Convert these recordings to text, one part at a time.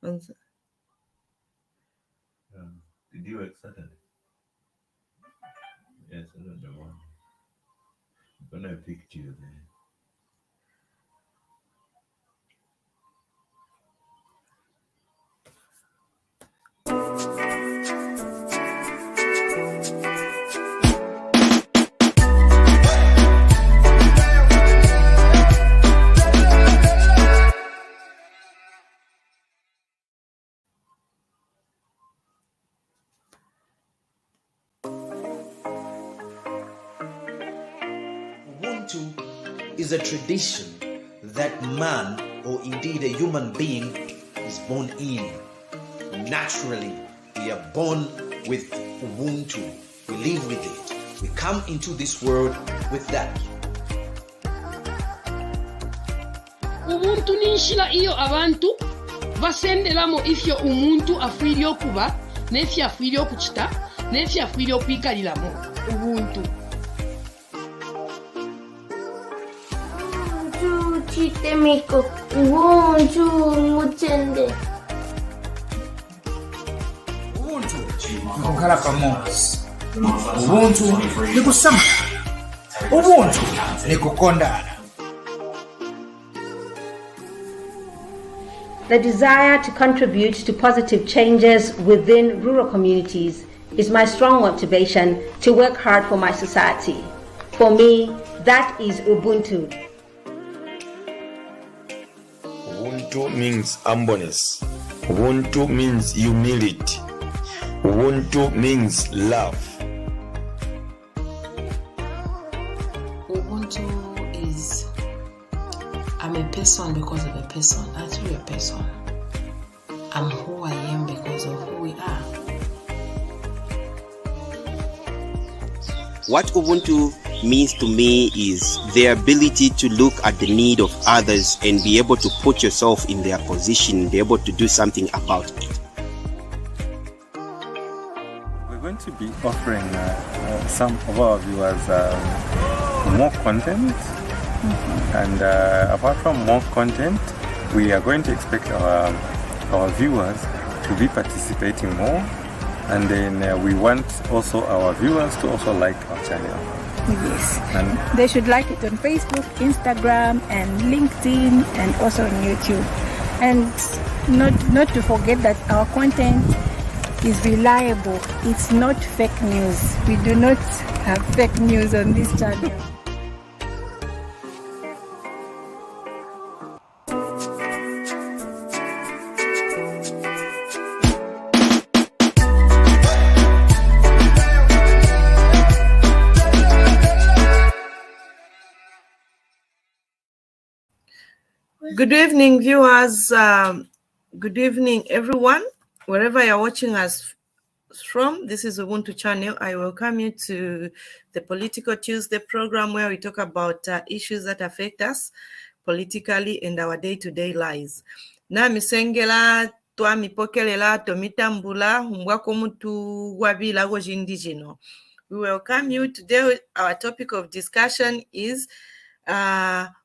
Did you work Saturday? Yes, I don't know. I'm gonna pick you there. Ubuntu is a tradition that man, or indeed a human being, is born in. Naturally, we are born with Ubuntu. We live with it. We come into this world with that. Ubuntu ninshila iyo abantu basenderamu ifyo umuntu afwiri okuba n'efyo afwiri okukita n'efyo afwiri okwikaliramu ubuntu. Ubuntu chitemiko, ubuntu mutende. Ubuntu nkukhala pamozi. Ubuntu nikusama. Ubuntu nikukondana. The desire to contribute to positive changes within rural communities is my strong motivation to work hard for my society. For me, that is Ubuntu. Ubuntu means humbleness. Ubuntu means humility. Ubuntu means love. Ubuntu is I'm a person because of a person. I'm really a person. I'm who I am because of who we are. What Ubuntu means to me is the ability to look at the need of others and be able to put yourself in their position, be able to do something about it. We're going to be offering some of our viewers more content. And apart from more content, we are going to expect our viewers to be participating more, and then we want also our viewers to also like our channel. Yes, and they should like it on Facebook, Instagram, and LinkedIn, and also on YouTube. And not to forget that our content is reliable. It's not fake news. We do not have fake news on this channel. Good evening, viewers. Good evening, everyone. Wherever you're watching us from, this is Ubuntu channel. I welcome you to the Political Tuesday program where we talk about issues that affect us politically and our day-to-day lives. Na misengela twa mipokelela tomitambula mbwako mutu wabila gojindijino. We welcome you. Today, our topic of discussion is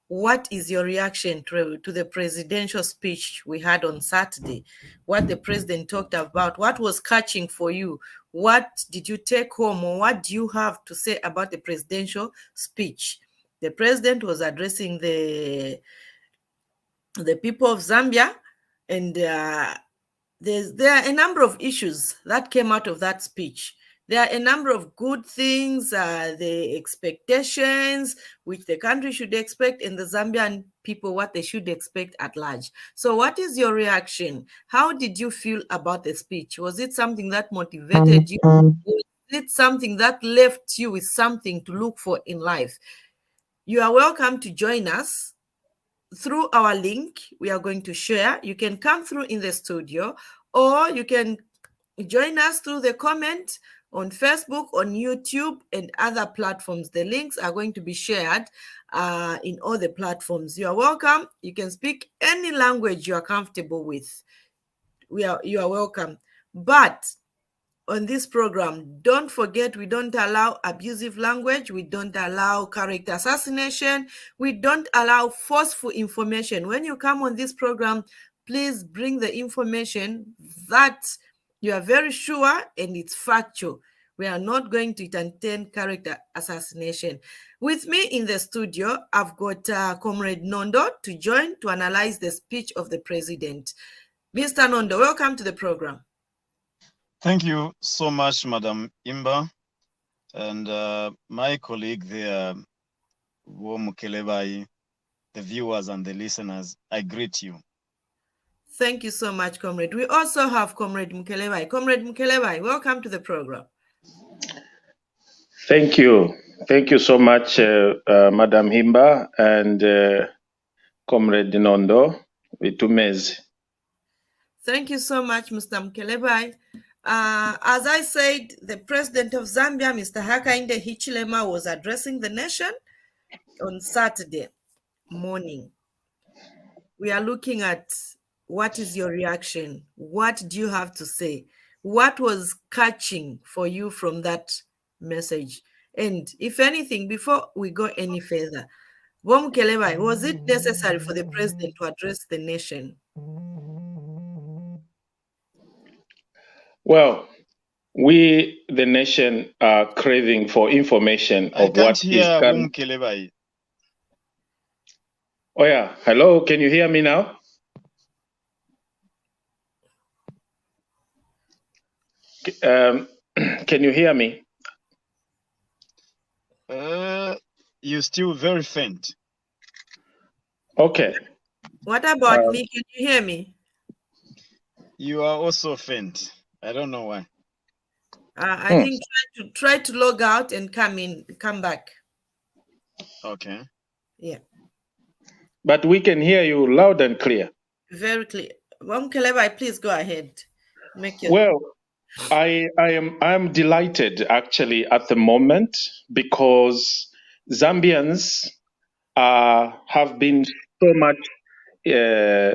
what is your reaction to the presidential speech we had on Saturday? What the president talked about? What was catching for you? What did you take home, or what do you have to say about the presidential speech? The president was addressing the people of Zambia, and there are a number of issues that came out of that speech. There are a number of good things, the expectations which the country should expect, and the Zambian people what they should expect at large. So what is your reaction? How did you feel about the speech? Was it something that motivated you? Was it something that left you with something to look for in life? You are welcome to join us through our link we are going to share. You can come through in the studio, or you can join us through the comment on Facebook, on YouTube, and other platforms. The links are going to be shared in all the platforms. You are welcome. You can speak any language you are comfortable with. You are welcome. But on this program, don't forget, we don't allow abusive language. We don't allow character assassination. We don't allow forceful information. When you come on this program, please bring the information that you are very sure and it's factual. We are not going to entertain character assassination. With me in the studio, I've got Comrade Nondo to join to analyze the speech of the president. Mr. Nondo, welcome to the program. Thank you so much, Madam Himba, and my colleague there, Mukelabai, the viewers and the listeners. I greet you. Thank you so much, Comrade. We also have Comrade Mukelabai. Comrade Mukelabai, welcome to the program. Thank you. Thank you so much, Madam Himba and Comrade Nondo. Thank you so much, Mr. Mukelabai. As I said, the president of Zambia, Mr. Hakainde Hichilema, was addressing the nation on Saturday morning. We are looking at what is your reaction? What do you have to say? What was catching for you from that message? And if anything, before we go any further, Mukelabai, was it necessary for the president to address the nation? Well, we, the nation, are craving for information of what is coming. Oh yeah, hello, can you hear me now? Can you hear me? You're still very faint. Okay. What about me? Can you hear me? You are also faint. I don't know why. I think try to log out and come back. Okay. Yeah. But we can hear you loud and clear. Very clear. Mukelabai, please go ahead. Well, I'm delighted actually at the moment because Zambians have been so much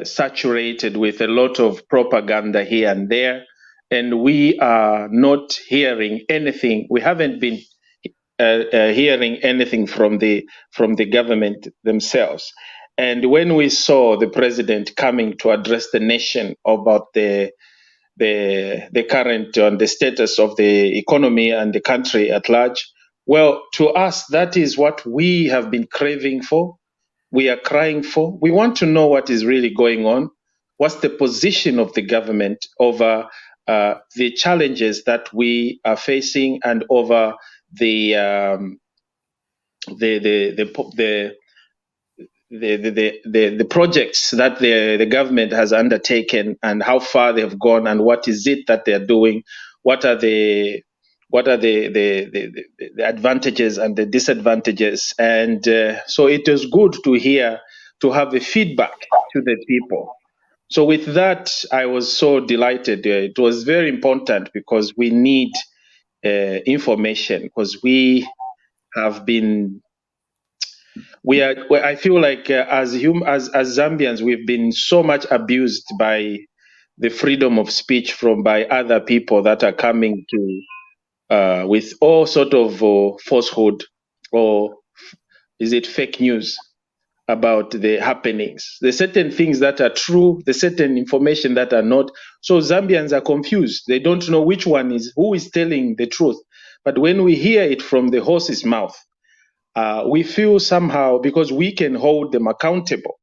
saturated with a lot of propaganda here and there, and we are not hearing anything. We haven't been hearing anything from the government themselves. And when we saw the president coming to address the nation about the current on the status of the economy and the country at large, well, to us, that is what we have been craving for. We are crying for. We want to know what is really going on. What's the position of the government over the challenges that we are facing and over the projects that the government has undertaken and how far they have gone and what is it that they are doing? What are the advantages and the disadvantages? And so it is good to have a feedback to the people. So with that, I was so delighted. It was very important because we need information because we have been. I feel like as Zambians, we've been so much abused by the freedom of speech by other people that are coming to with all sort of falsehood or is it fake news about the happenings. There's certain things that are true, there's certain information that are not. So Zambians are confused. They don't know who is telling the truth. But when we hear it from the horse's mouth, we feel somehow because we can hold them accountable.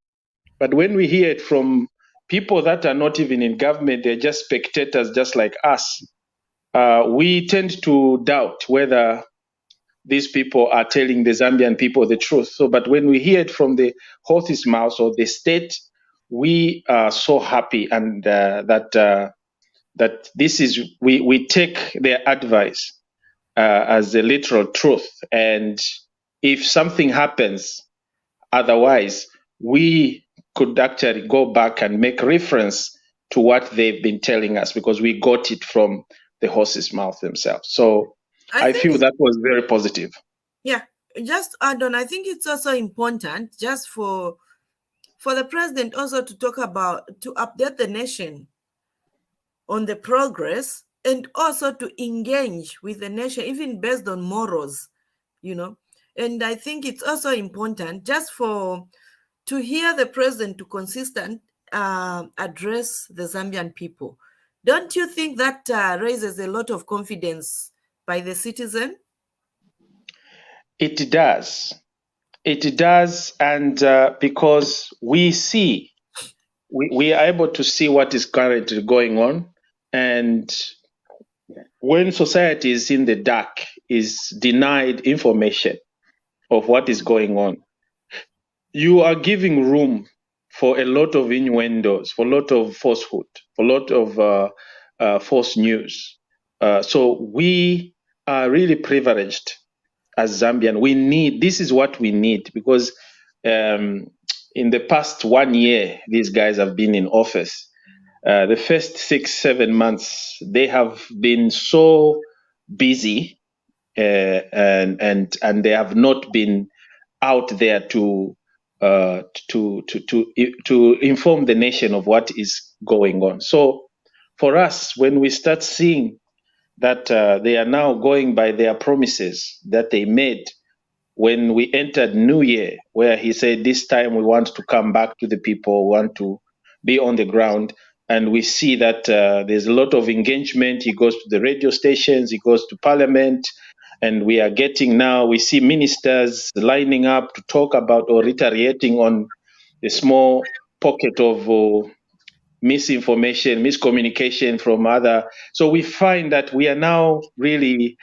But when we hear it from people that are not even in government, they're just spectators just like us, we tend to doubt whether these people are telling the Zambian people the truth. So, but when we hear it from the horse's mouth or the state, we are so happy and that this is, we take their advice as the literal truth. And if something happens otherwise, we could actually go back and make reference to what they've been telling us because we got it from the horse's mouth themselves. So I feel that was very positive. Yeah, just add on, I think it's also important just for the president also to talk about, to update the nation on the progress and also to engage with the nation, even based on morals, And I think it's also important just to hear the president to consistent address the Zambian people. Don't you think that raises a lot of confidence by the citizen? It does. It does, and because we see, we are able to see what is currently going on, and when society is in the dark, is denied information of what is going on, you are giving room for a lot of innuendos, for a lot of falsehood, for a lot of false news. So we are really privileged as Zambian. This is what we need, because in the past 1 year, these guys have been in office. The first 6-7 months, they have been so busy, and they have not been out there to inform the nation of what is going on. So for us, when we start seeing that they are now going by their promises that they made when we entered New Year, where he said, this time we want to come back to the people, we want to be on the ground. And we see that there's a lot of engagement. He goes to the radio stations, he goes to parliament, and we are getting now, we see ministers lining up to talk about or retaliating on a small pocket of misinformation, miscommunication from other. So we find that we are now really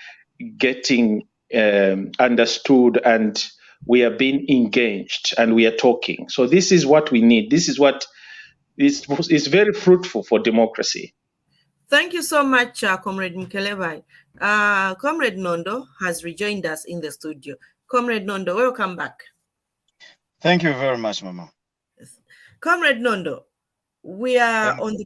getting understood, and we are being engaged, and we are talking. So this is what we need. This is what is very fruitful for democracy. Thank you so much, Comrade Mukelabai. Comrade Nondo has rejoined us in the studio. Comrade Nondo, welcome back. Thank you very much, Mama. Comrade Nondo, we are on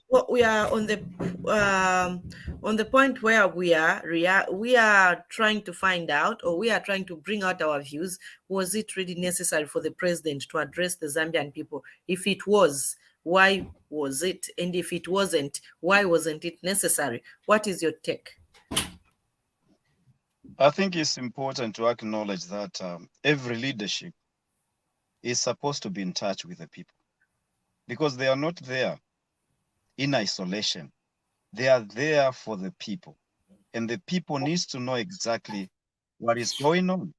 the point where we are trying to find out, or we are trying to bring out our views. Was it really necessary for the president to address the Zambian people? If it was, why was it? And if it wasn't, why wasn't it necessary? What is your take? I think it's important to acknowledge that every leadership is supposed to be in touch with the people, because they are not there in isolation. They are there for the people, and the people needs to know exactly what is going on.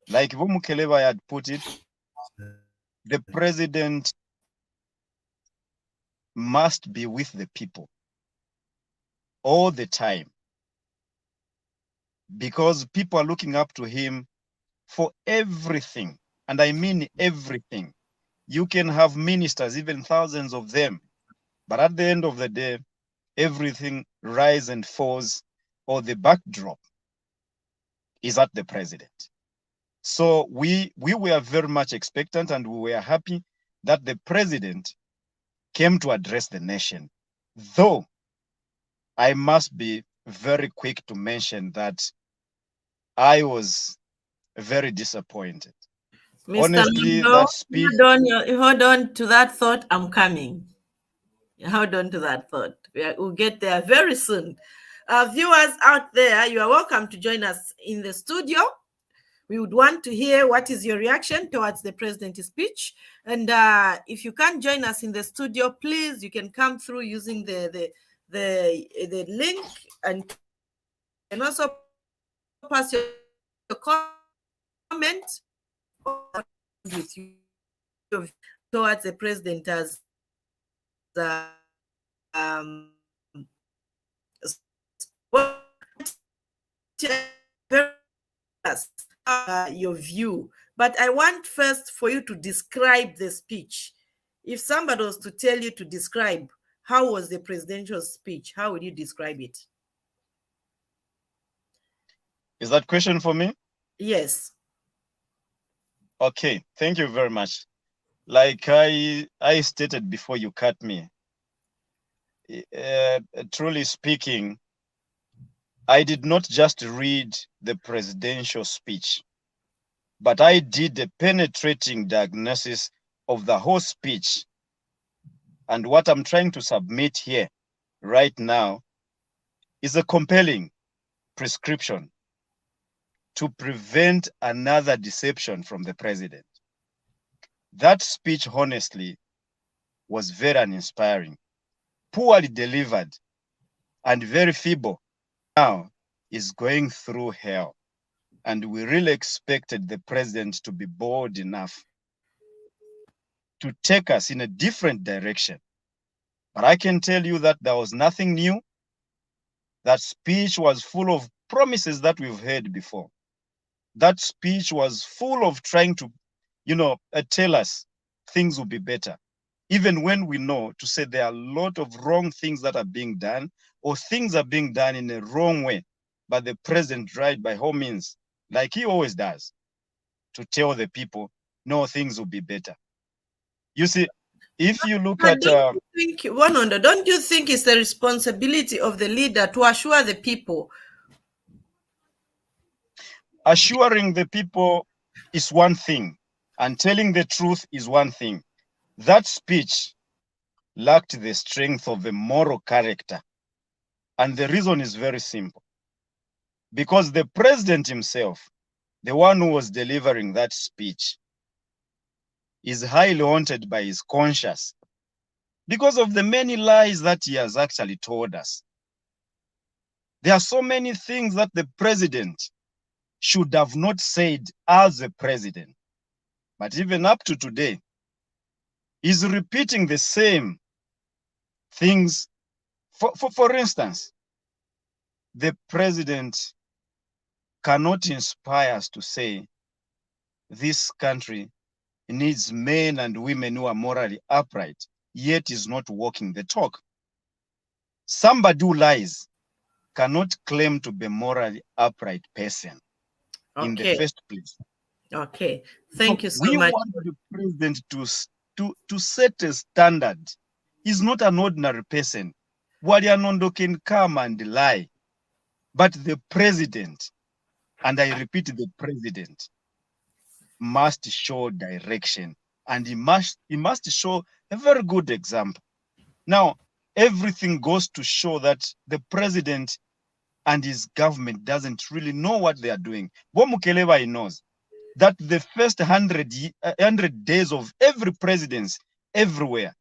Like Mukelabai had put it, the president must be with the people all the time, because people are looking up to him for everything. And I mean everything. You can have ministers, even thousands of them, but at the end of the day, everything rise and falls, or the backdrop is at the president. So we were very much expectant, and we were happy that the president came to address the nation. Though I must be very quick to mention that I was very disappointed. Mr. Honestly, Nondo, that speech. Hold on to that thought. I'm coming. Hold on to that thought. We'll get there very soon. Viewers out there, you are welcome to join us in the studio. We would want to hear what is your reaction towards the president's speech. And if you can't join us in the studio, please, you can come through using the link, and can also pass your comment with you towards the president as your view. But I want first for you to describe the speech. If somebody was to tell you to describe how was the presidential speech, how would you describe it? Is that question for me? Yes. Okay, thank you very much. Like I stated before you cut me, truly speaking, I did not just read the presidential speech, but I did a penetrating diagnosis of the whole speech. And what I'm trying to submit here right now is a compelling prescription to prevent another deception from the president. That speech, honestly, was very uninspiring, poorly delivered, and very feeble. Now is going through hell. And we really expected the president to be bold enough to take us in a different direction. But I can tell you that there was nothing new. That speech was full of promises that we've heard before. That speech was full of trying to, tell us things will be better. Even when we know to say there are a lot of wrong things that are being done, or things are being done in a wrong way. But the president tried by all means, like he always does, to tell the people, no, things will be better. You see, if you look at... Don't you think it's the responsibility of the leader to assure the people? Assuring the people is one thing, and telling the truth is one thing. That speech lacked the strength of a moral character. And the reason is very simple. Because the president himself, the one who was delivering that speech, is highly haunted by his conscience because of the many lies that he has actually told us. There are so many things that the president should have not said as a president. But even up to today, he's repeating the same things. For instance, the president cannot inspire us to say this country needs men and women who are morally upright, yet is not walking the talk. Somebody who lies cannot claim to be a morally upright person in the first place. Okay, thank you so much. We want the president to set a standard. He's not an ordinary person. Bwalya Nondo can come and lie, but the president, and I repeat, the president must show direction, and he must show a very good example. Now, everything goes to show that the president and his government doesn't really know what they are doing. Mukelabai knows that the first 100 days of every presidency everywhere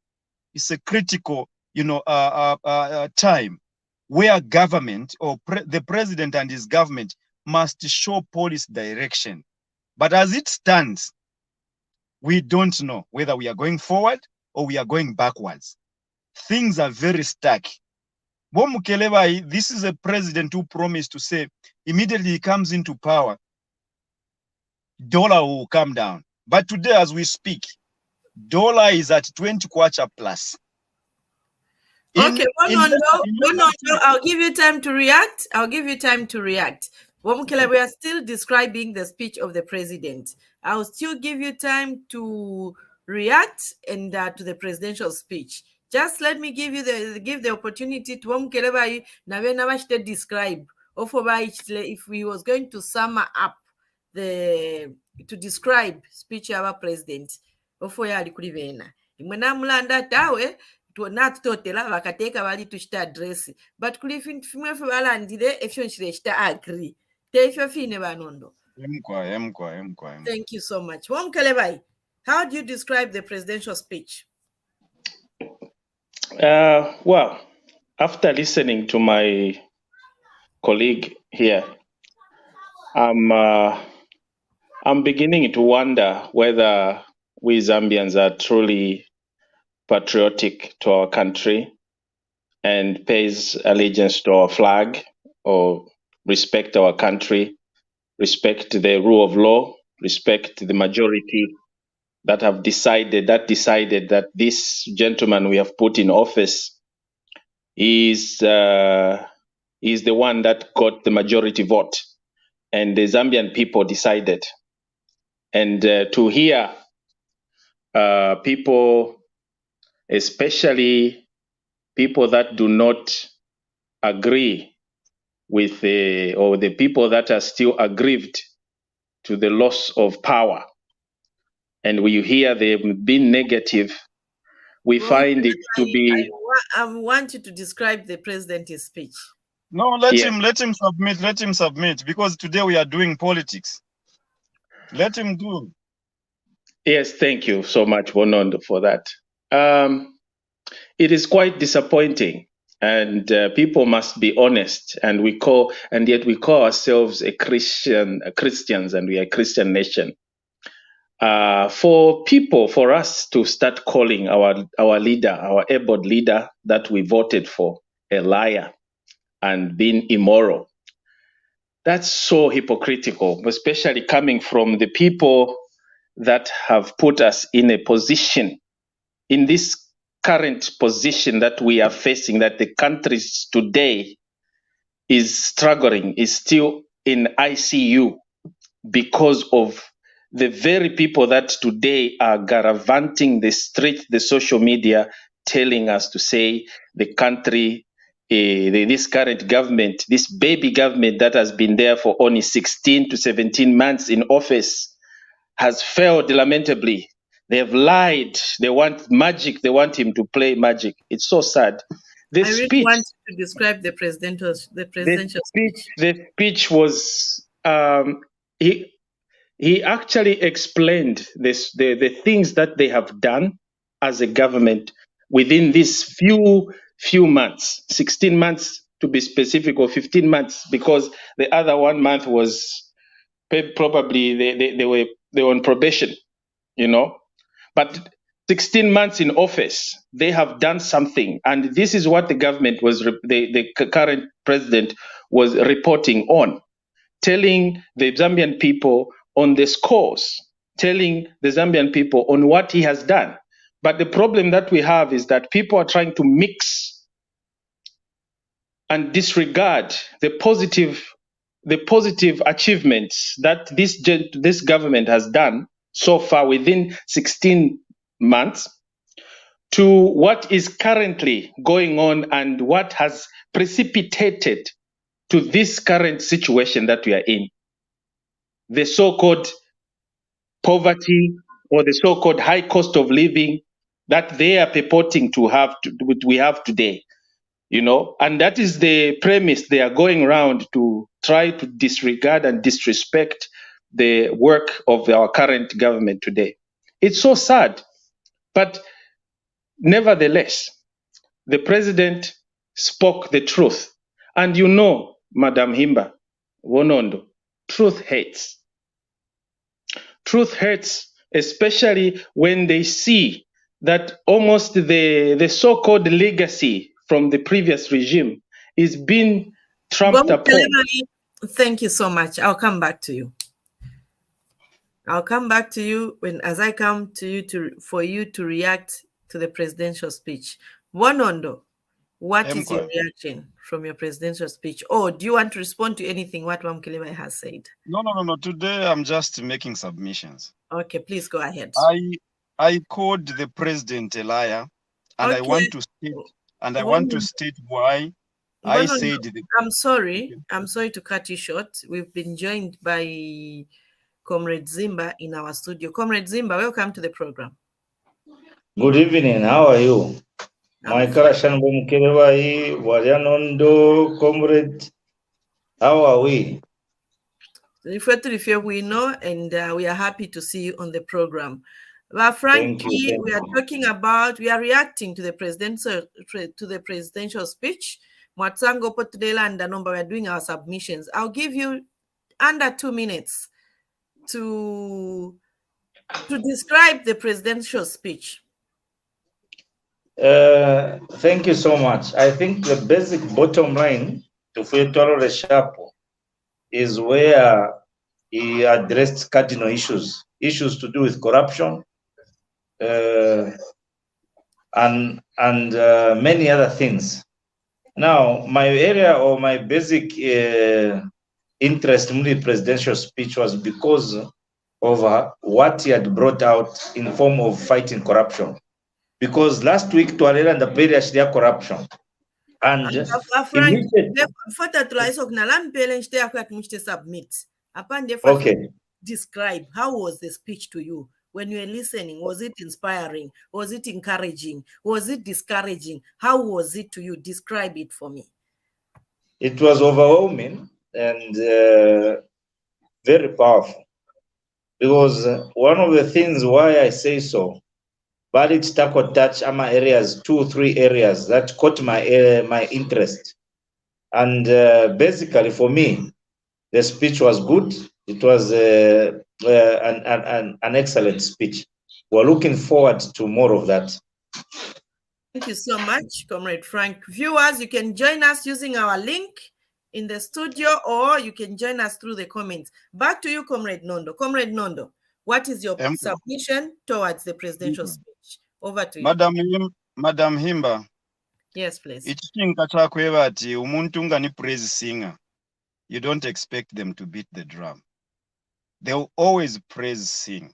is a critical, time where government or the president and his government must show policy direction. But as it stands, we don't know whether we are going forward or we are going backwards. Things are very stuck. Mukelabai, this is a president who promised to say immediately he comes into power, dollar will come down. But today, as we dollar is at 20 kwacha plus. Okay, I'll give you time to react. Mukelabai, we are still describing the speech of the president. I'll still give you time to react and to the presidential speech. Just let me give the opportunity to Mukelabai to describe if we was going to sum up to describe speech of our president. Natutotela vakateka vali tuchita address but kuli fimwe valandire efyo nchire chita agree tefyo fine vanondo. Thank you so much. Mukelabai, how do you describe the presidential speech? Well, after listening to my colleague here, I'm beginning to wonder whether we Zambians are truly patriotic to our country and pays allegiance to our flag, or respect our country, respect the rule of law, respect the majority that have decided that this gentleman we have put in office is the one that got the majority vote, and the Zambian people decided. And to hear people, especially people that do not agree with the people that are still aggrieved to the loss of power, and when you hear them being negative, we find it to be... I want you to describe the president's speech. No, let him submit, because today we are doing politics. Let him do. Yes, thank you so much, Nondo, for that. it is quite disappointing, and people must be honest. And yet we call ourselves Christians, and we are a Christian nation. For us to start calling our leader, our able leader that we voted for, a liar and being immoral, that's so hypocritical, especially coming from the people that have put us in a position, in this current position that we are facing, that the country today is struggling, is still in ICU because of the very people that today are gallivanting the street, the social media, telling us to say the country, this current government, this baby government that has been there for only 16 to 17 months in office, has failed lamentably. They have lied. They want magic. They want him to play magic. It's so sad. I really want you to describe the presidential speech. The speech was he actually explained the things that they have done as a government within these few months, 16 months to be specific, or 15 months, because the other 1 month was probably they were on probation, but 16 months in office, they have done something. And this is what the government the current president was reporting on, telling the Zambian people on the scores, telling the Zambian people on what he has done. But the problem that we have is that people are trying to mix and disregard the positive achievements that this government has done so far within 16 months, to what is currently going on and what has precipitated to this current situation that we are in. The so-called poverty, or the so-called high cost of living that they are purporting to have, we have today. And that is the premise they are going around to try to disregard and disrespect the work of our current government today. It's so sad, but nevertheless, the president spoke the truth. And Madam Himba, Nondo, truth hurts. Truth hurts, especially when they see that almost the so-called legacy from the previous regime is being trumped upon. Thank you so much. I'll come back to you. As I come to you for you to react to the presidential speech. Nondo, what is your reaction from your presidential speech? Or do you want to respond to anything what Mukelabai has said? No. Today I'm just making submissions. Okay, please go ahead. I called the president a liar, and okay. I want to state why I said. I'm sorry to cut you short. We've been joined by Comrade Zimba in our studio. Comrade Zimba, welcome to the program. Good evening. How are you? My Karashan Mukelabai, Bwalya Nondo, Comrade. How are we? We know, and we are happy to see you on the program. Frankie, we are reacting to the presidential speech. Mwatsango Potudela and Danomba, we are doing our submissions. I'll give you under 2 minutes to describe the presidential speech. Thank you so much. I think the basic bottom line to Fetolo Reshapo is where he addressed cardinal issues to do with corruption and many other things. Now, my area or my basic interest in the presidential speech was because of what he had brought out in form of fighting corruption. Because last week, Tuareg and the period their corruption. And okay. Describe how was the speech to you when you were listening. Was it inspiring? Was it encouraging? Was it discouraging? How was it to you? Describe it for me. It was overwhelming and very powerful. Because one of the things why I say so Valid tackle touch areas, 2-3 areas that caught my interest. And basically for me, the speech was good. It was an excellent speech. We're looking forward to more of that. Thank you so much, Comrade Frank. Viewers, you can join us using our link in the studio, or you can join us through the comments. Back to you, Comrade Nondo. Comrade Nondo, what is your submission towards the presidential speech? Over to you. Madam Himba. Yes, please. Ichinga chakweva ati umuntu nga ni praise singer. You don't expect them to beat the drum. They'll always praise sing.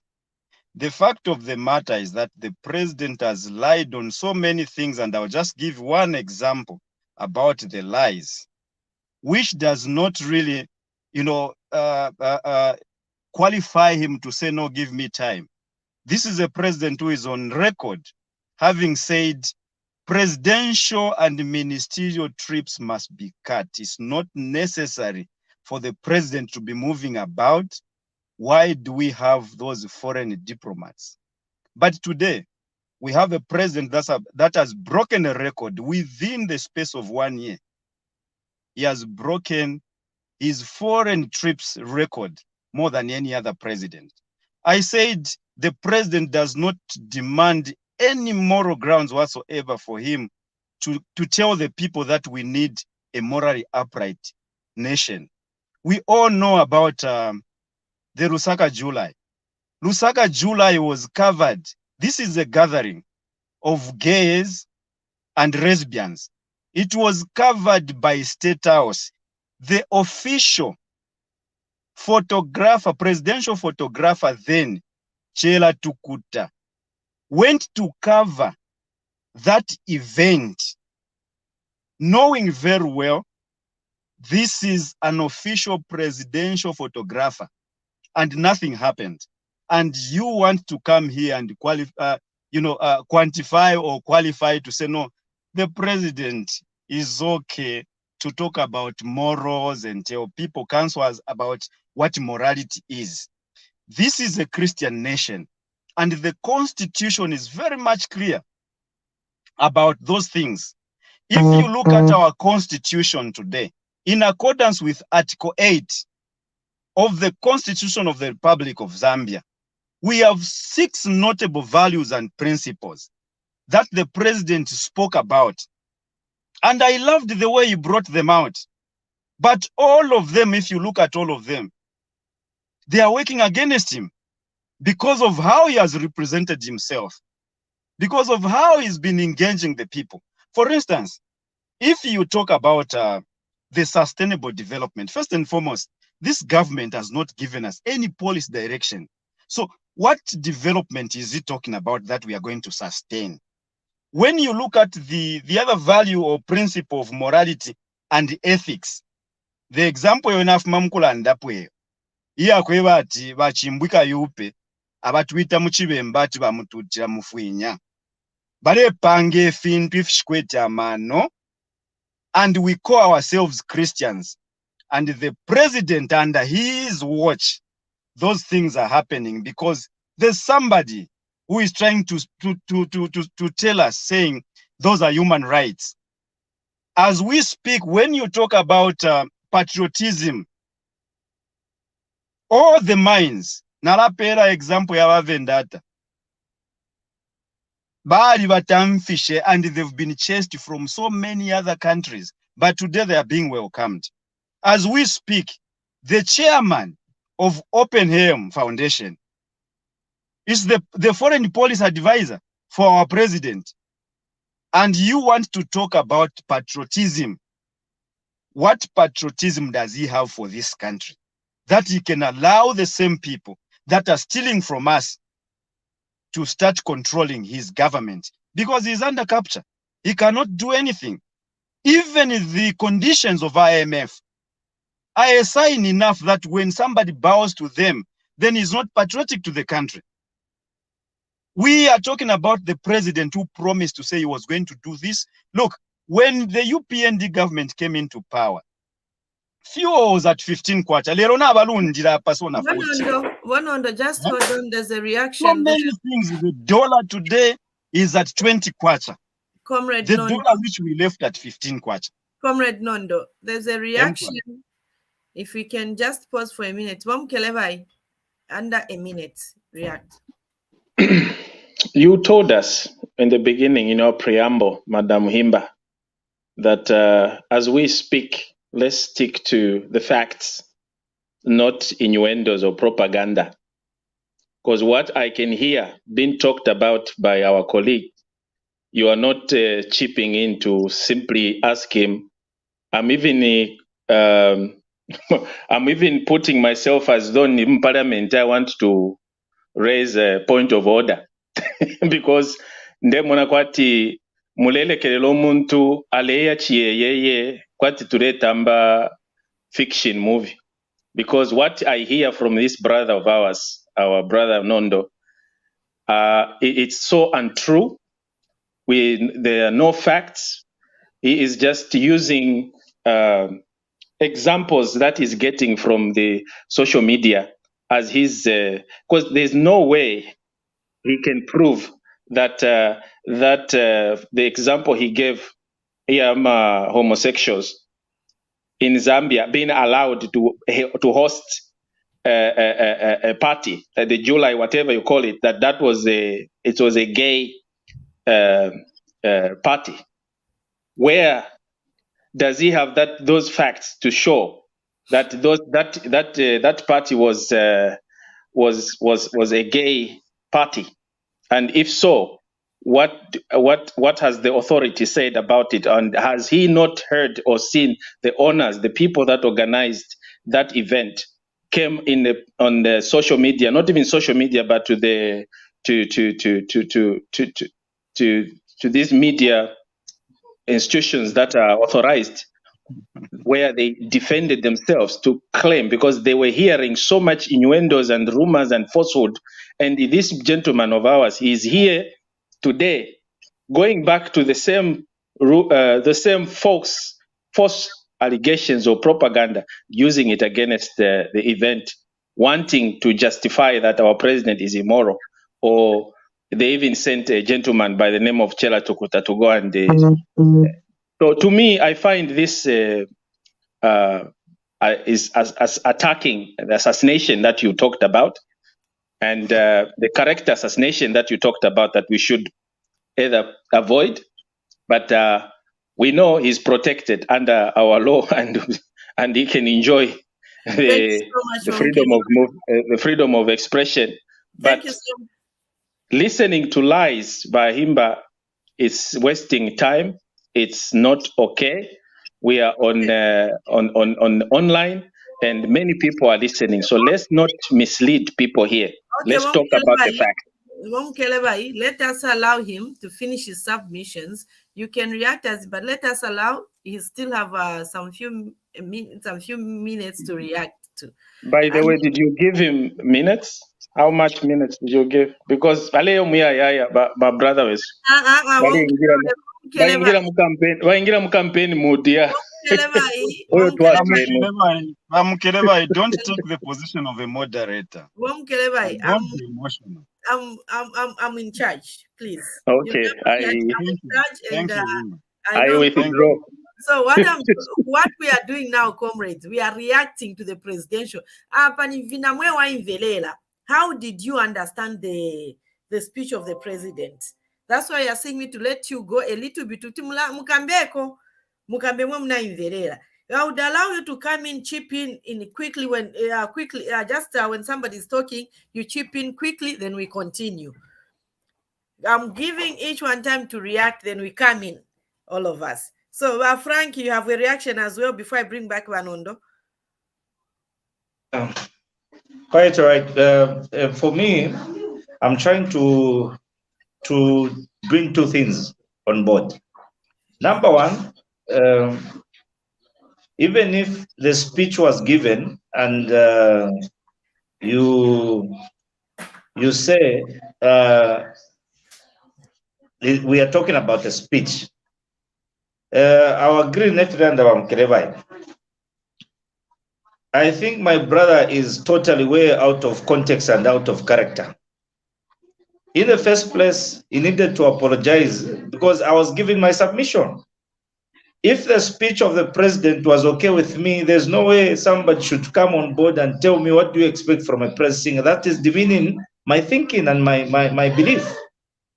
The fact of the matter is that the president has lied on so many things, and I'll just give one example about the lies, which does not really, qualify him to say, no, give me time. This is a president who is on record having said presidential and ministerial trips must be cut. It's not necessary for the president to be moving about. Why do we have those foreign diplomats? But today, we have a president that has broken a record within the space of 1 year. He has broken his foreign trips record more than any other president. I said the president does not demand any moral grounds whatsoever for him to tell the people that we need a morally upright nation. We all know about the Lusaka July. Lusaka July was covered. This is a gathering of gays and lesbians. It was covered by State House. The official photographer, presidential photographer then, Chela Tukuta, went to cover that event, knowing very well this is an official presidential photographer, and nothing happened. And you want to come here and quantify or qualify to say, no, the president is okay to talk about morals and tell people, counsel about what morality is. This is a Christian nation, and the Constitution is very much clear about those things. If you look at our Constitution today, in accordance with Article 8 of the Constitution of the Republic of Zambia, we have 6 notable values and principles that the president spoke about. And I loved the way he brought them out. But all of them, if you look at all of them, they are working against him because of how he has represented himself, because of how he's been engaging the people. For instance, if you talk about the sustainable development, first and foremost, this government has not given us any policy direction. So what development is he talking about that we are going to sustain? When you look at the other value or principle of morality and ethics, the example you have mamkula ndapwe, iya kweba ati bachimbwika yupe, abatuita muchibemba ati bamututira mufwinya. Bare pange fintu ifishkweta mano, and we call ourselves Christians. And the president under his watch, those things are happening because there's somebody who is trying to tell us, saying those are human rights. As we speak, when you talk about patriotism, all the minds, narapera example ya vendetta, bali batamfishe, and they've been chased from so many other countries, but today they are being welcomed. As we speak, the chairman of Oppenheim Foundation is the foreign policy advisor for our president. And you want to talk about patriotism. What patriotism does he have for this country? That he can allow the same people that are stealing from us to start controlling his government, because he's under capture. He cannot do anything. Even the conditions of IMF are a sign enough that when somebody bows to them, then he's not patriotic to the country. We are talking about the president who promised to say he was going to do this. Look, when the UPND government came into power, fuel was at 15 kwacha. One under, just hold on, there's a reaction. So many things, the dollar today, is at 20 kwacha. Comrade The Nondo. dollar which we left at 15 kwacha. Comrade Nondo, there's a reaction. If we can just pause for a minute. Mukelabai, under a minute, react. You told us in the beginning, in our preamble, Madam Himba, that as we speak, let's stick to the facts, not innuendos or propaganda. Because what I can hear being talked about by our colleague, you are not chipping in to simply ask him. I'm even I'm even putting myself as though in Parliament I want to raise a point of order because ndemona kwati mulelekelera omuntu aleyachiye yeye kwati tuletamba fiction movie, because what I hear from this brother of ours, our brother Nondo, it's so untrue. There are no facts. He is just using examples that he's getting from the social media as his, because there's no way he can prove that the example he gave here, homosexuals in Zambia being allowed to host a party, the July, whatever you call it, that was it was a gay party. Where does he have those facts to show that that party was a gay party? And if so, what has the authority said about it? And has he not heard or seen the owners, the people that organized that event, came on the social media, not even social media, but to these media institutions that are authorized, where they defended themselves to claim, because they were hearing so much innuendos and rumors and falsehood. And this gentleman of ours, he is here today, going back to the same false allegations or propaganda, using it against the event, wanting to justify that our president is immoral. Or they even sent a gentleman by the name of Chela Tukuta to go and so to me, I find this is as attacking the assassination that you talked about, and the character assassination that you talked about, that we should either avoid, but we know he's protected under our law, and he can enjoy the freedom of expression. But listening to lies by Himba is wasting time. It's not okay. We are on online, and many people are listening. So let's not mislead people here. Okay, let's talk about the facts. Mukelabai, let us allow him to finish his submissions. You can react but let us allow. He still have some few minutes to react to. By the way, did you give him minutes? How much minutes did you give? Because my brother is. Waingira mu campaign mudia. Mukelabai, don't take the position of a moderator. Mukelabai, Don't be emotional. I'm in charge, please. Okay, I'm in charge, and I withdraw. So what we are doing now, comrades, we are reacting to the presidential. How did you understand the speech of the president? That's why you're asking me to let you go a little bit. I would allow you to come in, chip in quickly when when somebody's talking, you chip in quickly, then we continue. I'm giving each one time to react, then we come in, all of us. So, Frank, you have a reaction as well before I bring back Nondo. Quite right. For me, I'm trying to bring two things on board. Number one, even if the speech was given and you say we are talking about a speech, our green referendum Mukelabai, I think my brother is totally way out of context and out of character. In the first place, he needed to apologize because I was giving my submission. If the speech of the president was okay with me, there's no way somebody should come on board and tell me, what do you expect from a press singer? That is demeaning my thinking and my belief.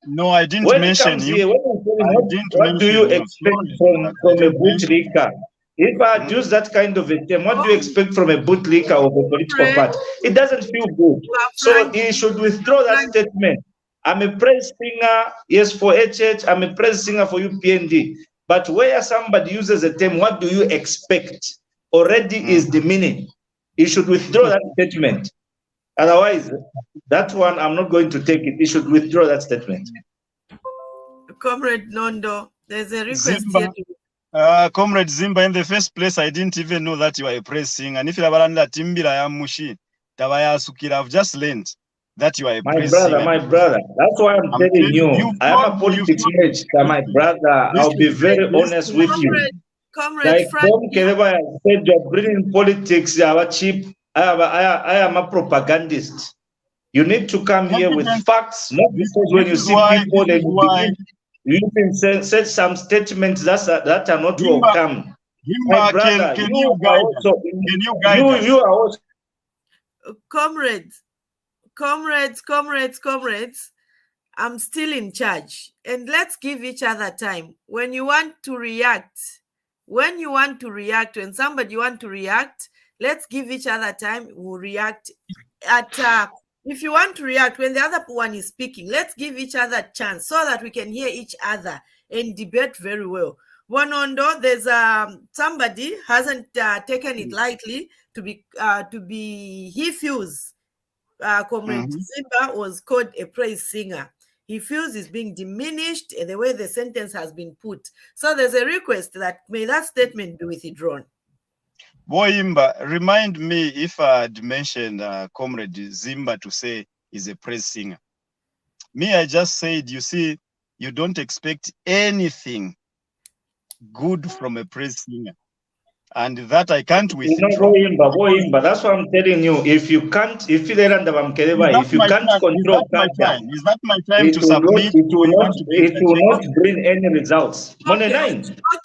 No, I didn't When it mention comes you. here, when you tell me I what, didn't what do mention you you. expect Sorry, I from a didn't mention you. bootlicker? If I had used that kind of a term, what do you expect from a bootlicker of a political party? It doesn't feel good. So he should withdraw that statement. I'm a praise singer, yes, for HH. I'm a praise singer for UPND. But where somebody uses a term, what do you expect? Already is the meaning. He should withdraw that statement. Otherwise, that one, I'm not going to take it. He should withdraw that statement. Comrade Nondo, there's a request Zimba, here. Comrade Zimba, in the first place, I didn't even know that you are a praise singer. And if you are under Timbira ya Mushi, Tabaya Sukira, I've just learned that you are a praise singer. My brother. That's why I'm telling you. I am a politics mage, my brother. I'll be very honest with you. Like Tom Keleba said, you're bringing politics, you are cheap. I am a propagandist. You need to come here with facts, not because when you see people and you can say some statements that are not welcome. My brother, you are also Comrades, I'm still in charge. And let's give each other time. When you want to react, when somebody want to react, let's give each other time. We'll react at if you want to react when the other one is speaking, let's give each other a chance so that we can hear each other and debate very well. Nondo, there's somebody hasn't taken it lightly to be he feels Comrade Zimba was called a praise singer. He feels he's being diminished in the way the sentence has been put. So there's a request that may that statement be withdrawn. Boy, Himba, remind me if I had mentioned Comrade Zimba to say he's a praise singer. Me, I just said, you see, you don't expect anything good from a praise singer. And that I can't withdraw. Himba, that's what I'm telling you. If you can't control culture, is that my time to submit? It will not bring any results.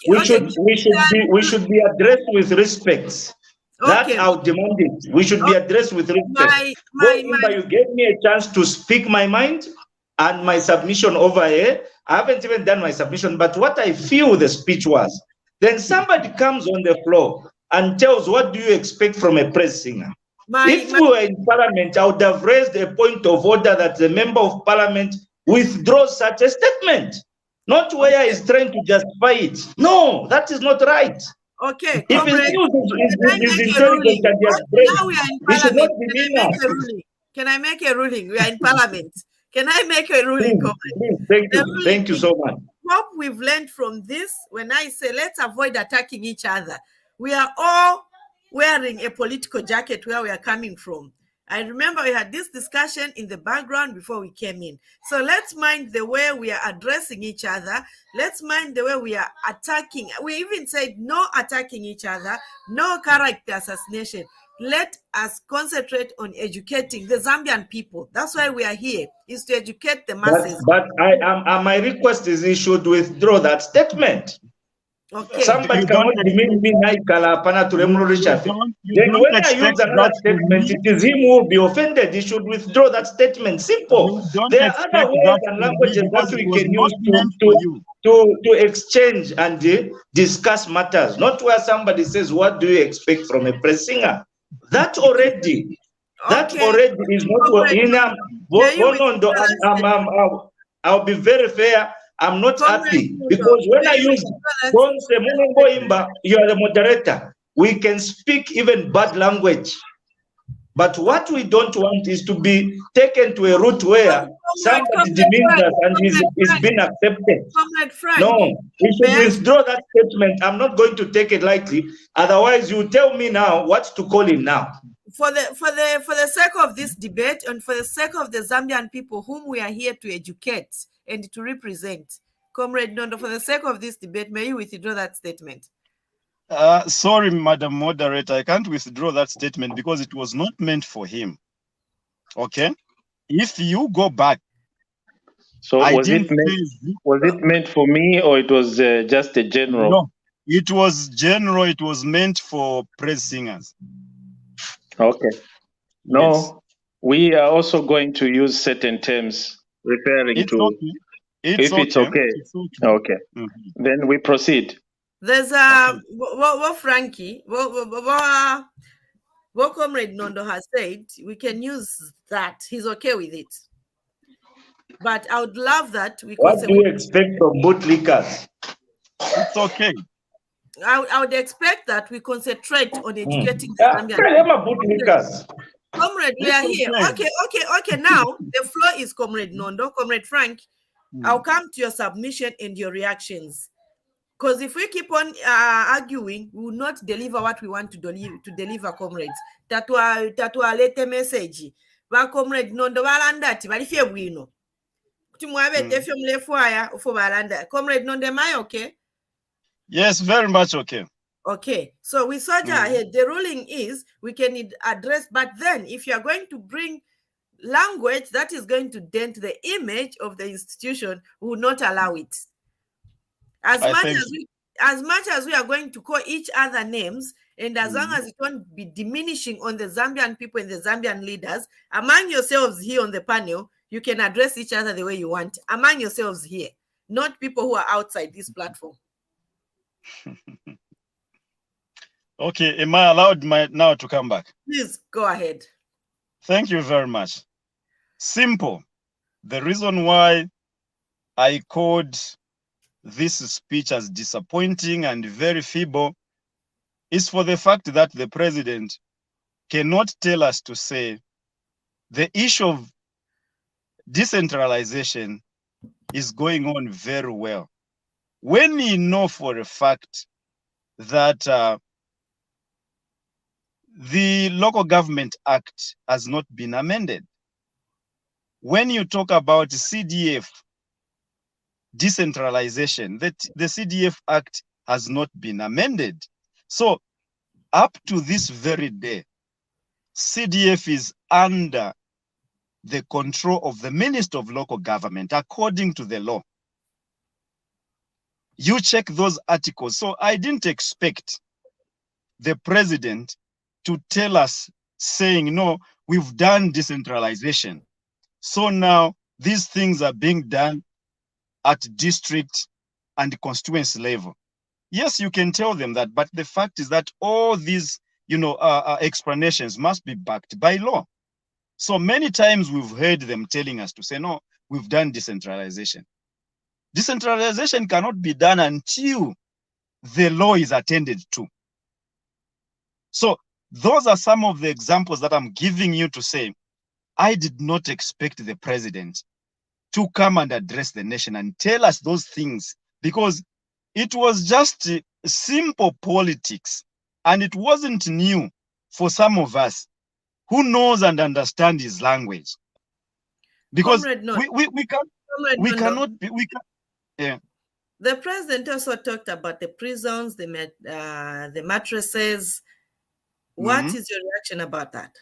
We should be addressed with respect. That I'll demand it. We should be addressed with respect. Himba, you gave me a chance to speak my mind and my submission over here. I haven't even done my submission, but what I feel the speech was. Then somebody comes on the floor and tells, what do you expect from a praise singer? If we were in parliament, I would have raised a point of order that the member of parliament withdraws such a statement, not where he's trying to justify it. No, that is not right. Okay, if his intelligence and his brain, he should not be mean. Can I make a ruling? We are in parliament. Can I make a ruling? Please, thank you so much. What we've learned from this, when I say let's avoid attacking each other, we are all wearing a political jacket where we are coming from. I remember we had this discussion in the background before we came in. So let's mind the way we are addressing each other. Let's mind the way we are attacking. We even said no attacking each other, no character assassination. Let us concentrate on educating the Zambian people. That's why we are here, is to educate the masses. But my request is he should withdraw that statement. Okay. Somebody cannot demean me Then when I use another statement, it is him who will be offended. He should withdraw that statement. Simple. There are other words and languages that we can use to exchange and discuss matters. Not where somebody says, what do you expect from a press singer? That already is not I'll be very fair. I'm not happy because when I use Himba, you are the moderator. We can speak even bad language. But what we don't want is to be taken to a route where somebody demeans us and is being accepted. No, we should withdraw that statement. I'm not going to take it lightly. Otherwise, you tell me now what to call him now. For the sake of this debate and for the sake of the Zambian people whom we are here to educate and to represent, Comrade Nondo, for the sake of this debate, may you withdraw that statement? Sorry, Madam Moderator, I can't withdraw that statement because it was not meant for him. Okay? If you go back So I was didn't it meant for me, or it was just a general? No, it was general. It was meant for praise singers. Okay. No, Yes. we are also going to use certain terms referring It's to. okay. It's If it's okay. okay. It's okay. Okay. Then we proceed. There's what Frankie, what Comrade Nondo has said, we can use that. He's okay with it. But I would love that we What do you expect from bootlickers? It's okay. I would expect that we concentrate on educating the Yeah, Zambian tell them about bootlickers. Comrade, we are here. Okay. Now the floor is Comrade Nondo, Comrade Frank. I'll come to your submission and your reactions. Because if we keep on arguing, we will not deliver what we want to deliver, comrades. Tatualete message. Ba comrade Nondo balanda ti balifye bwino. Kuti mwabete fyo mlefwaya ufo balanda. Comrade Nondo, am I okay? Yes, very much okay. Okay, so we soldier ahead. The ruling is we can address, but then if you are going to bring language that is going to dent the image of the institution, we will not allow it. As much as we are going to call each other names, and as long as it won't be diminishing on the Zambian people and the Zambian leaders, among yourselves here on the panel, you can address each other the way you want. Among yourselves here, not people who are outside this platform. Okay, am I allowed now to come back? Please go ahead. Thank you very much. Simple. The reason why I called this speech as disappointing and very feeble is for the fact that the president cannot tell us to say the issue of decentralization is going on very well, when you know for a fact that the Local Government Act has not been amended. When you talk about CDF decentralization, that the CDF Act has not been amended. So up to this very day, CDF is under the control of the Minister of Local Government, according to the law. You check those articles. So I didn't expect the president to tell us saying, no, we've done decentralization. So now these things are being done at district and constituency level. Yes, you can tell them that, but the fact is that all these, explanations must be backed by law. So many times we've heard them telling us to say, no, we've done decentralization. Decentralization cannot be done until the law is attended to. So those are some of the examples that I'm giving you to say, I did not expect the president to come and address the nation and tell us those things, because it was just simple politics and it wasn't new for some of us who knows and understand his language. Because we cannot. Yeah. The president also talked about the prisons, the mattresses. What is your reaction about that?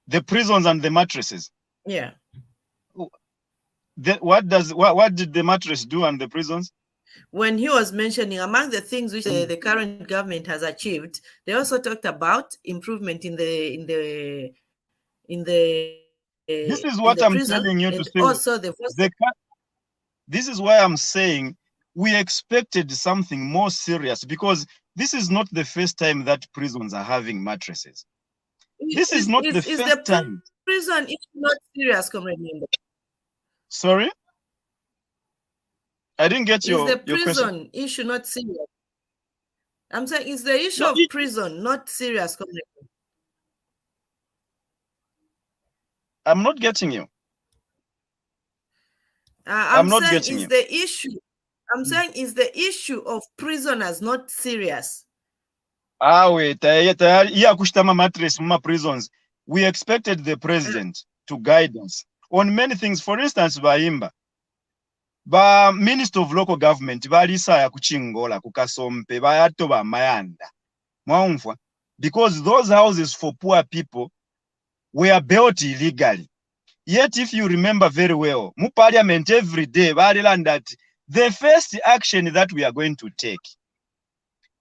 The prisons and the mattresses. Yeah. What did the mattress do and the prisons? When he was mentioning among the things which the current government has achieved, they also talked about improvement in the. This is what I'm telling you to say. Also this is why I'm saying we expected something more serious, because this is not the first time that prisons are having mattresses. This is not the first time. Prison is not serious, Comrade Nondo. Sorry? I didn't get your question. Is the prison issue not serious? I'm saying, is the issue of prison not serious, Comrade? I'm not getting you. I'm not getting you. The issue. I'm saying, is the issue of prisoners not serious? Prisons. We expected the president to guide us on many things. For instance, Himba, Minister of Local Government, Lisaya kuchingola kukasompe bayatoba mayanda. Because those houses for poor people were built illegally. Yet if you remember very well, mu parliament every day, that the first action that we are going to take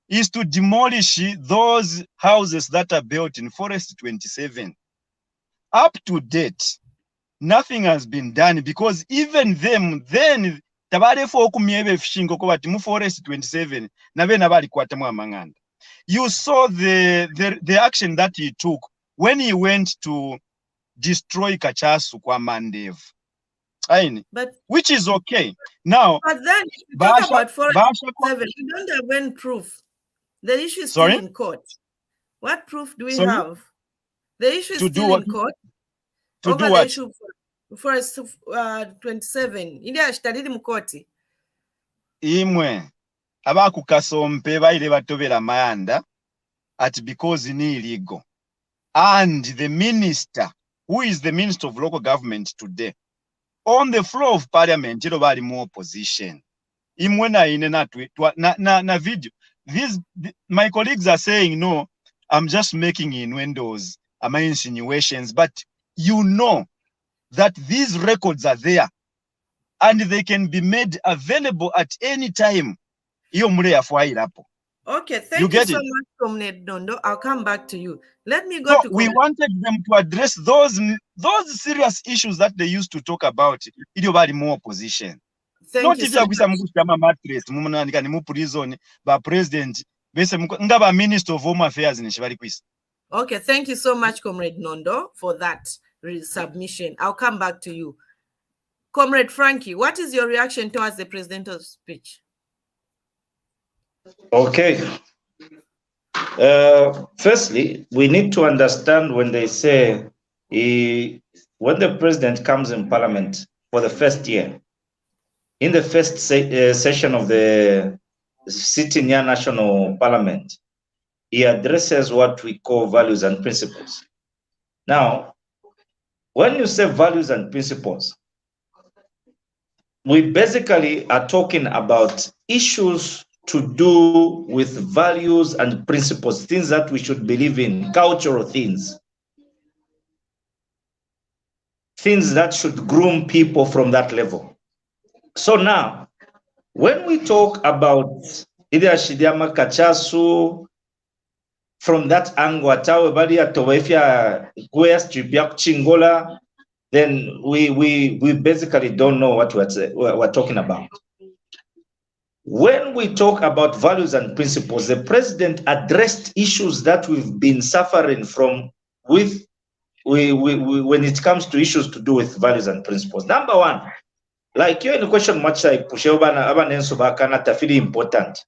is to demolish those houses that are built in Forest 27. Up to date, nothing has been done because even them then tabarefo okumyebe fishingo ko bati mu Forest 27 nabe nabali kwatamu amanganda. You saw the action that he took when he went to destroy Kachasu kwa Mandev. Which is okay. Now, but then if you talk about Forest 7, you don't have any proof. The issue is still in court. What proof do we have? The issue is still in court. To do what? Issue Forest 27. India ashtadili mukoti. Imwe abakukasompe baile batobera mayanda at because ni illegal. And the minister, who is the minister of local government today, on the floor of parliament, bali mu opposition. Imwe na ine na video. My colleagues are saying, no, I'm just making innuendos, my insinuations, but you know that these records are there and they can be made available at any time. Okay, thank you so much, Comrade Nondo. I'll come back to you. Let me go to we wanted them to address those serious issues that they used to talk about. More opposition. Thank you so much. Prison, president, minister of home affairs. Okay, thank you so much, Comrade Nondo, for that submission. I'll come back to you. Comrade Frankie, what is your reaction towards the president's speech? Okay. Firstly, we need to understand when they say when the president comes in parliament for the first year, in the first session of the sitting year national parliament, he addresses what we call values and principles. Now, when you say values and principles, we basically are talking about issues to do with values and principles, things that we should believe in, cultural things that should groom people from that level. So now, when we talk about either Shidiyama Kachasu, from that angle, Chingola, then we basically don't know what we're talking about. When we talk about values and principles, the president addressed issues that we've been suffering from when it comes to issues to do with values and principles. Number one, like you're in the question much like really important.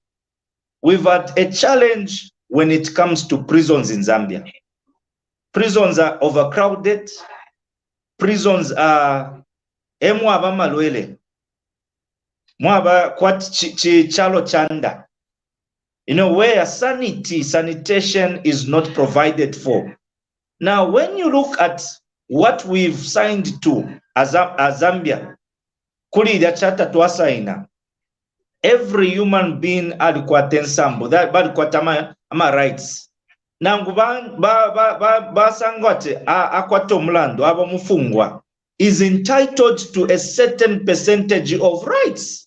We've had a challenge when it comes to prisons in Zambia. Prisons are overcrowded. Prisons are Mwaba kwat chalo chanda. Where sanitation is not provided for. Now, when you look at what we've signed to as Zambia, kuli da chata tuasaina, every human being alikuwa tensambo, that balikuwa ama rights. Nangu ba sangote akwato mlando aba mufungwa is entitled to a certain percentage of rights.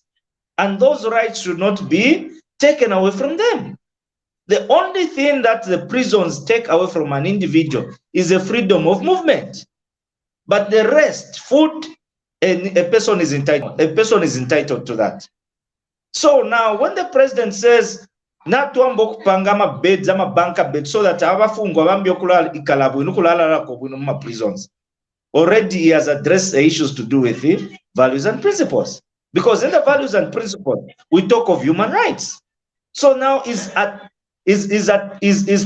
And those rights should not be taken away from them. The only thing that the prisons take away from an individual is the freedom of movement. But the rest, food, a person is entitled to that. So now when the president says, Natuambo pangama beds, ama banka beds, so that abafungwa bambyo kulala ikalabu, inukulala ko bunuma prisons. Already he has addressed the issues to do with the values and principles. Because in the values and principles, we talk of human rights. So now is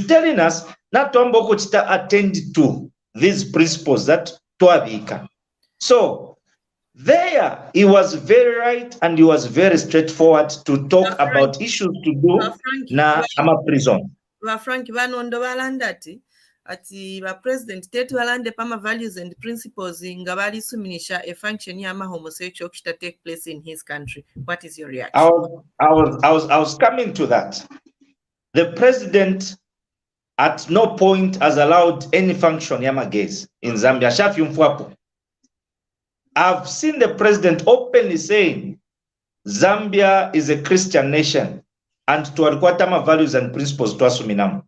telling us not to attend to these principles that tuabika. So there he was very right and he was very straightforward to talk about issues to do na ama prison. Frank Banondo balandati ati ba president tetu balande pama values and principles ngabali suminisha a function yama homosexual should take place in his country. What is your reaction? I was coming to that. The president at no point has allowed any function yama gays in Zambia. I've seen the president openly saying Zambia is a Christian nation and twalikwatama values and principles twasuminamu.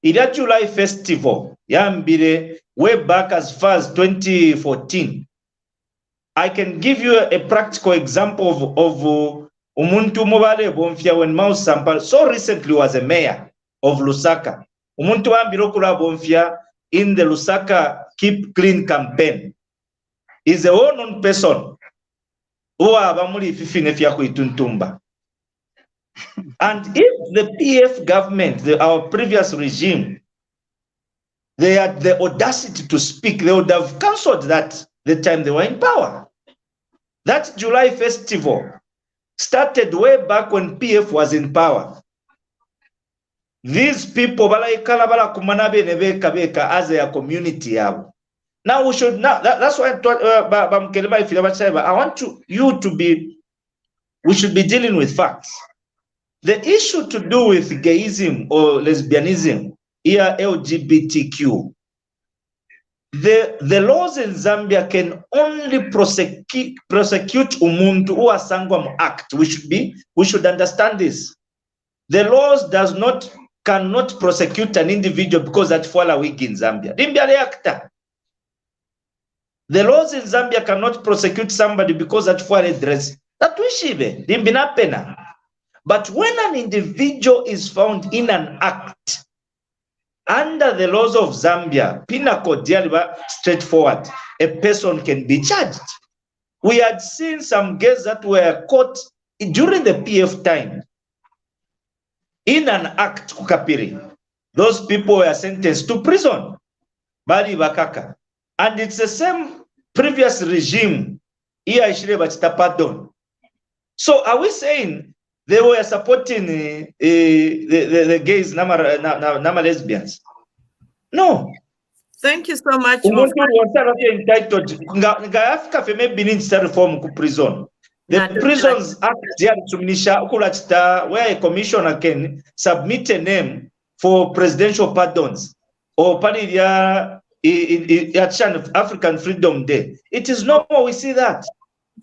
Ila July festival yambire way back as far as 2014. I can give you a practical example of Umuntu Mobale Bonfia when Mao Sampal so recently was a mayor of Lusaka. Umuntu Ambirokula Bonfia in the Lusaka Keep Clean campaign is a well-known person who abamuli fifine fya kuituntumba. And if the PF government, our previous regime, they had the audacity to speak, they would have cancelled that the time they were in power. That July festival started way back when PF was in power. These people, as their community, now we should now. That's why I want you to be. We should be dealing with facts. The issue to do with gayism or lesbianism, here LGBTQ, the laws in Zambia can only prosecute umuntu who are sangwam act. We should understand this. The laws cannot prosecute an individual because that fall a wig in Zambia. The laws in Zambia cannot prosecute somebody because that fall a dress. That wishibe dimbina pena. But when an individual is found in an act under the laws of Zambia, pinnacle straightforward, a person can be charged. We had seen some gays that were caught during the PF time in an act kukapiri. Those people were sentenced to prison. Bali bakaka. And it's the same previous regime. Pardon. So are we saying they were supporting the gays, nama lesbians? No. Thank you so much. The Prisons Act where a commissioner can submit a name for presidential pardons or African Freedom Day. It is normal, we see that.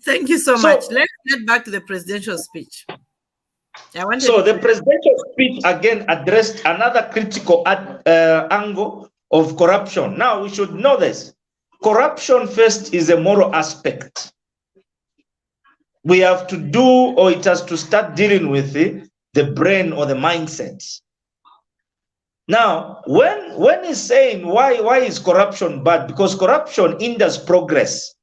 Thank you so much. Let's get back to the presidential speech. So the presidential speech again addressed another critical angle of corruption. Now we should know this. Corruption first is a moral aspect. We have to do, or it has to start dealing with the brain or the mindset. Now, when he's saying why is corruption bad? Because corruption hinders progress.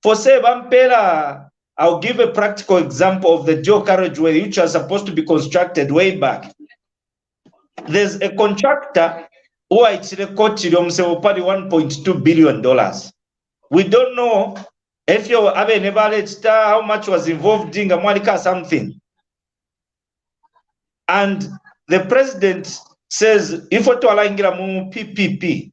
For say, Vampela, I'll give a practical example of the dual carriageway, which was supposed to be constructed way back. There's a contractor who actually quoted $1.2 billion. We don't know if you have a knowledge how much was involved in something. And the president says, if we PPP,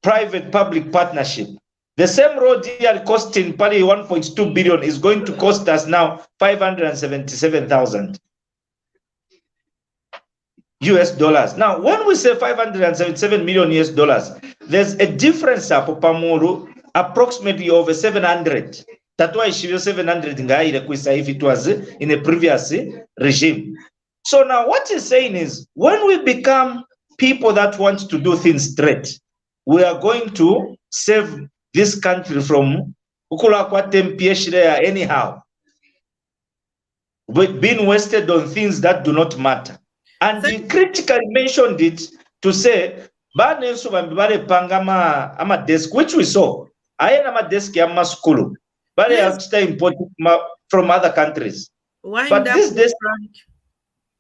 private-public partnership, the same road here costing probably 1.2 billion is going to cost us now 577,000 US dollars. Now, when we say 577 million US dollars, there's a difference approximately over 700. That's why she was 700 if it was in a previous regime. So now what he's saying is, when we become people that want to do things straight, we are going to save this country from anyhow, but being wasted on things that do not matter. And he critically mentioned it to say, desk, which we saw. I am a desk school, but I have to import from other countries. But this desk,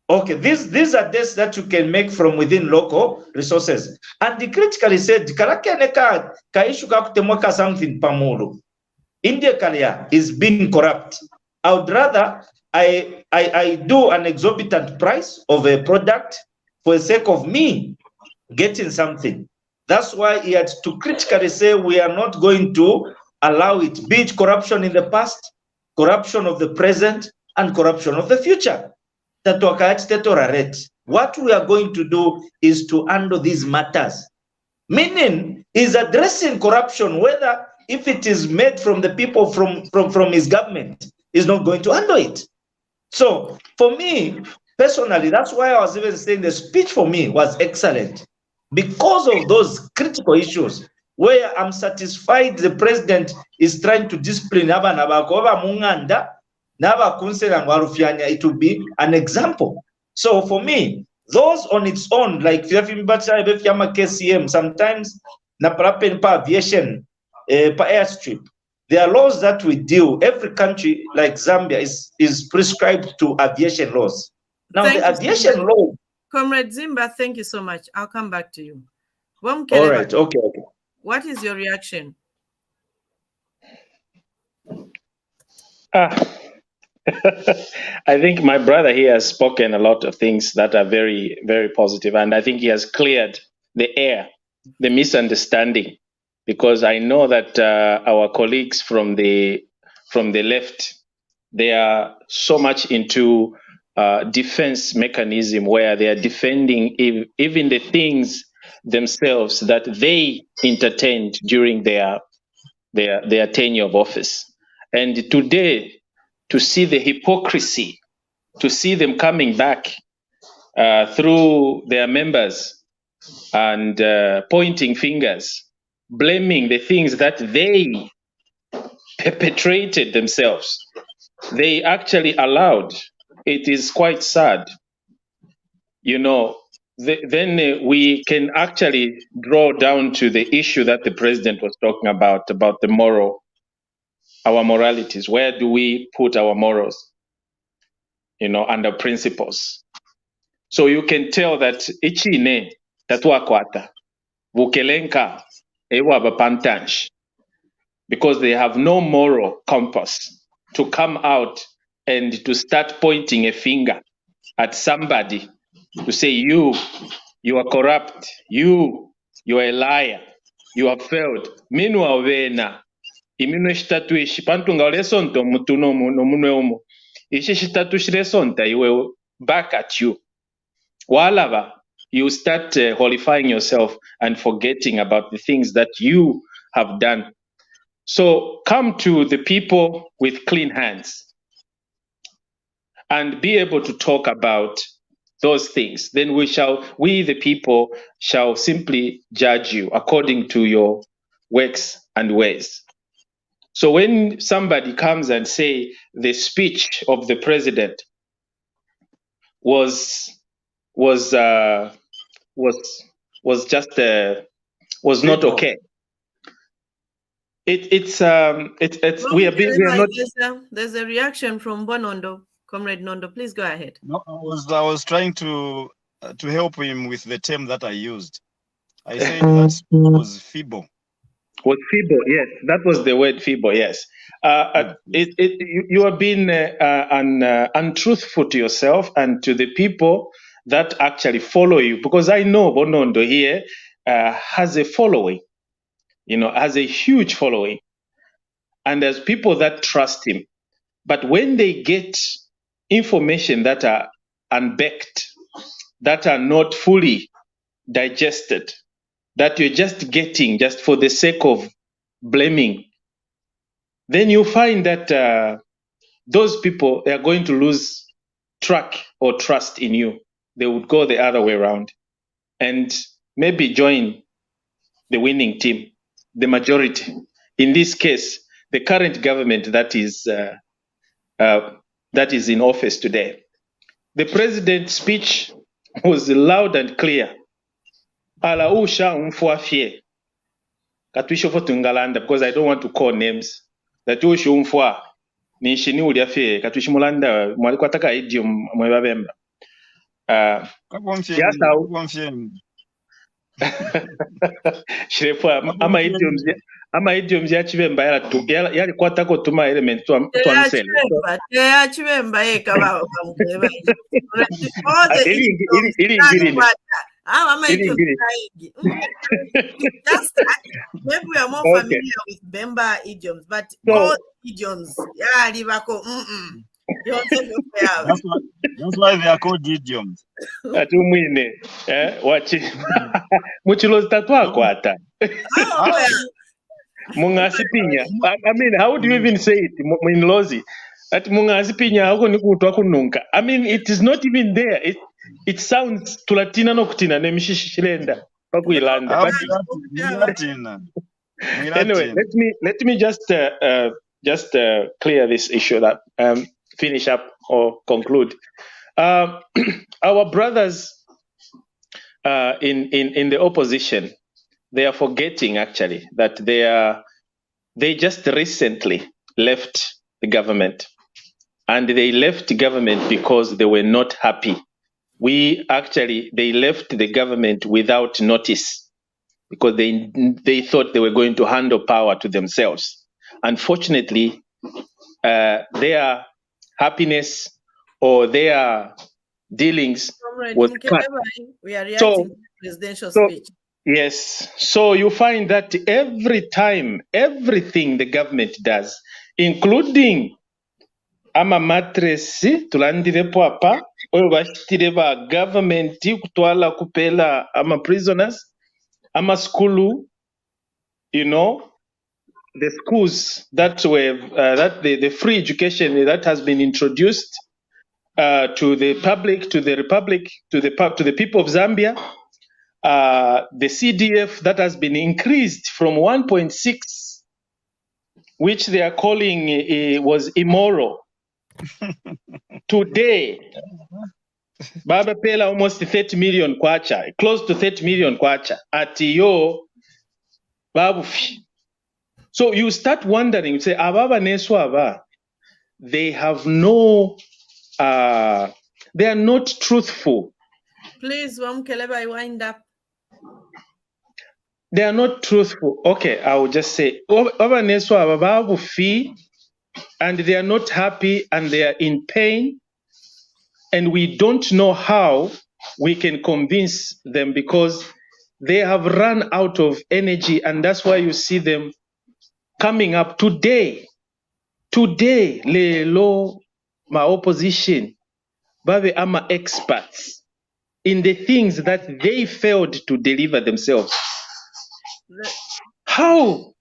okay, these are desks that you can make from within local resources. And he critically said, something pamulu. India is being corrupt. I would rather I do an exorbitant price of a product for the sake of me getting something. That's why he had to critically say we are not going to allow it, be it corruption in the past, corruption of the present, and corruption of the future. What we are going to do is to handle these matters. Meaning is addressing corruption, whether if it is made from the people from his government, he's not going to handle it. So for me, personally, that's why I was even saying the speech for me was excellent, because of those critical issues where I'm satisfied the president is trying to discipline it will be an example. So for me, those on its own, like KCM, sometimes aviation, airstrip, there are laws that we deal. Every country like Zambia is prescribed to aviation laws. Now the aviation law. Comrade Zimba, thank you so much. I'll come back to you. All right, okay. What is your reaction? I think my brother here has spoken a lot of things that are very, very positive, and I think he has cleared the air, the misunderstanding, because I know that our colleagues from the left, they are so much into defense mechanism where they are defending even the things themselves that they entertained during their tenure of office. And today, to see the hypocrisy, to see them coming back through their members and pointing fingers, blaming the things that they perpetrated themselves, they actually allowed. It is quite sad. You know, then we can actually draw down to the issue that the president was talking about the moral, our moralities. Where do we put our morals, under principles? So you can tell that ichine tatwakwata vukelenka ewa bapantansh, because they have no moral compass to come out and to start pointing a finger at somebody to say you are corrupt, you are a liar, you have failed. Meanwhile, wena imino shitatu ishi pantunga olesonto mutuno munwe umo ishi shitatu shilesonta iwe back at you. Walava, you start horrifying yourself and forgetting about the things that you have done. So come to the people with clean hands and be able to talk about those things. Then we the people shall simply judge you according to your works and ways. So when somebody comes and say the speech of the president was not okay. There's a reaction from Bwalya Nondo. Comrade Nondo, please go ahead. No, I was trying to help him with the term that I used. I said that was feeble. Was feeble, yes. That was the word feeble, yes. You are being untruthful to yourself and to the people that actually follow you, because I know Bwalya Nondo here has a following, has a huge following, and there's people that trust him. But when they get information that are unbacked, that are not fully digested, that you're just getting just for the sake of blaming, then you find that those people, they are going to lose track or trust in you. They would go the other way around and maybe join the winning team, the majority. In this case, the current government that is in office today. The president's speech was loud and clear. Ala usha umfuafie. Katwisho fo tungalanda, because I don't want to call names. That usha umfua ni shini uliafie katwishi mulanda mwaliku ataka idiom mwebabemba. Shirefua ama idioms ya chibemba yali kwatako tuma element to ansele. Ya chibemba kaba kamubeba. Maybe we are more familiar with Bemba idioms, but all idioms, That's why they are called idioms. Muchilozi tatwakwata. Mungasipinya. I mean, how do you even say it in Lozi? At Mungasipinya, how can you I mean, it is not even there. It sounds Tulatina no kutina nemishishilenda. Anyway, let me just clear this issue that finish up or conclude. Our brothers in the opposition, they are forgetting actually that they just recently left the government, and they left the government because they were not happy. They left the government without notice because they thought they were going to handle power to themselves. Unfortunately, their happiness or their dealings was cut. We are reacting to presidential speech. Yes. So you find that every time, everything the government does, including ama mattress tulandire papa oyo bashitire ba government kutwala kupela ama prisoners ama skulu, the schools that were the free education that has been introduced to the public, to the republic, to the people of Zambia, the CDF that has been increased from 1.6, which they are calling was immoral. Today, Baba Pela almost 30 million kwacha, close to 30 million kwacha at yo Babufi. So you start wondering, you say, Ababa Neswaba, they have no, they are not truthful. Please, Mukelabai, wind up. They are not truthful. Okay, I will just say, Ababa Neswaba Babufi, and they are not happy and they are in pain. And we don't know how we can convince them because they have run out of energy, and that's why you see them coming up today, lelo my opposition, babe ama experts in the things that they failed to deliver themselves. How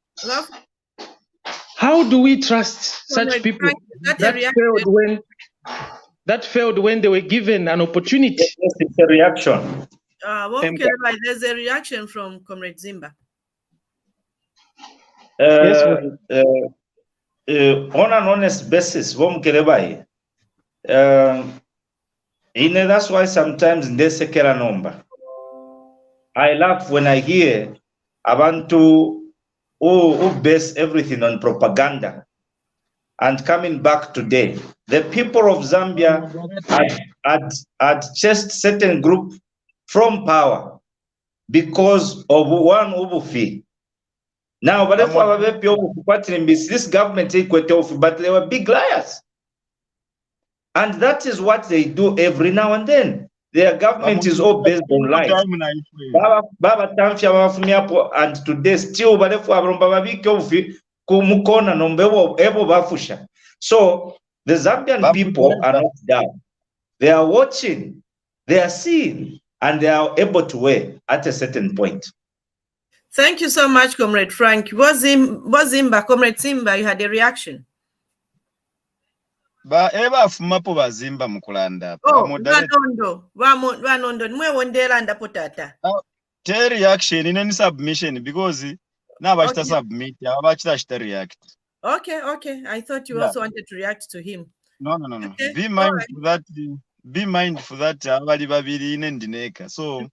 do we trust such people that failed when they were given an opportunity? Yes, it's a reaction. There's a reaction from Comrade Zimba. On an honest basis, Mukelabai, that's why sometimes in this sekera number, I laugh when I hear Abantu who base everything on propaganda. And coming back today, the people of Zambia had chased certain group from power because of one Ubufi. Now, this government, but they were big liars. And that is what they do every now and then. Their government is all based on lies. And today, still, so the Zambian people are not down. They are watching, they are seeing, and they are able to weigh at a certain point. Thank you so much, Comrade Frank. Zimba, Comrade Zimba, you had a reaction. Zimba mukulanda. Nondo, mwe wondera nda potata. Reaction in any submission because now I submit, I react. Okay. I thought you also wanted to react to him. No. Okay. Be mindful that abali babiri inendineka. So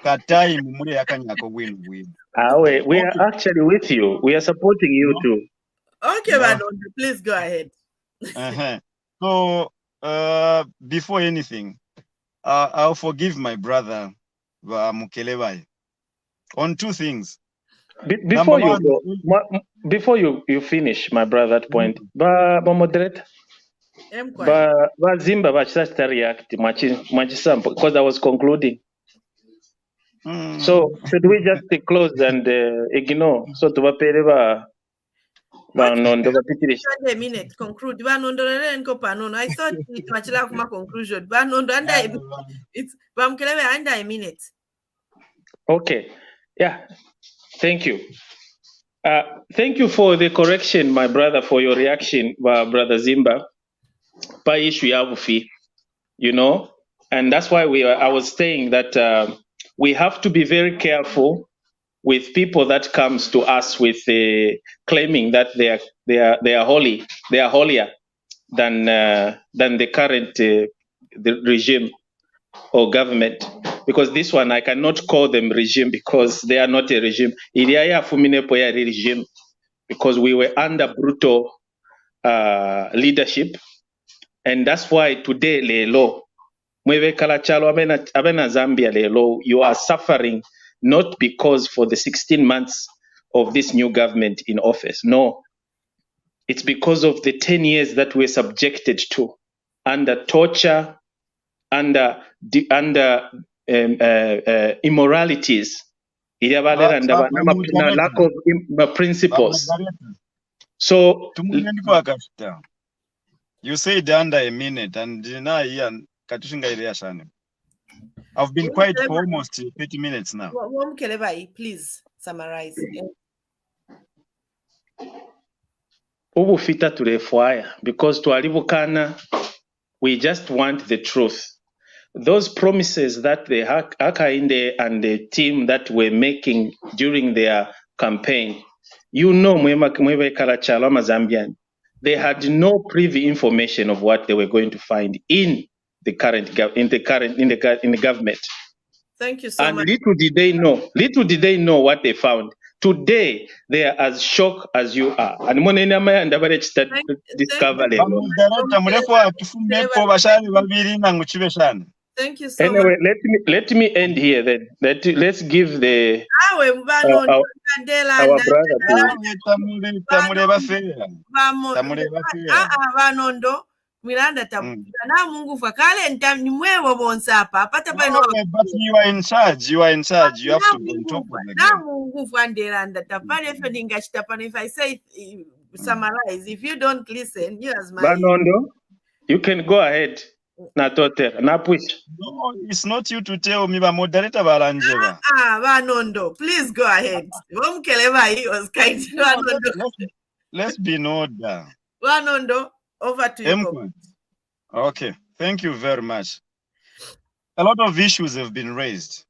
katai mumure yakanyako win. We are actually with you. We are supporting you too. Okay, Nondo, please go ahead. So before anything, I'll forgive my brother Mukelabai on two things. Before you finish, my brother, that point, moderate. Zimba react because I was concluding. So should we just close and ignore? So to a minute conclude. I thought it was like my conclusion. It's under a minute. Okay. Yeah. Thank you. Thank you for the correction, my brother, for your reaction, Brother Zimba. Pa issue ya bufi, you know, and that's why I was saying that we have to be very careful with people that comes to us with claiming that they are holy, they are holier than the current the regime or government, because this one I cannot call them regime because they are not a regime. Iliaya fuminepo ya regime because we were under brutal leadership, and that's why today lelo mwewe kala chalo abena Zambia lelo, you are suffering not because for the 16 months of this new government in office. No, it's because of the 10 years that we're subjected to under torture, under immoralities, lack of principles. So you said under a minute, and now I've been quiet for almost 30 minutes now. Mukelabai, please summarize. Ubufita tulefwaya because twalibukana, we just want the truth. Those promises that the Hakainde and the team that were making during their campaign, you know, Mwewe Kalachalama Zambian, they had no privy information of what they were going to find in the government. Thank you so and much. Little did they know what they found. Today they are as shocked as you are. And Thank you so anyway, much. let me end here then. Let's give the our brother Vanondo Miranda na Mungu fakale ni mwewe bonsapa apata pa no. But you are in charge. You are in charge. You have to be on top of the game. Na Mungu fanderanda tapane fendinga chitapane. If I say summarize, if you don't listen, you as my Vanondo, you can go ahead. No, it's not you to tell me, but moderator Baranjeva. Vanondo, please go ahead. Mukelabai was kind. Let's be in order. Vanondo, over to you. Okay, thank you very much. A lot of issues have been raised.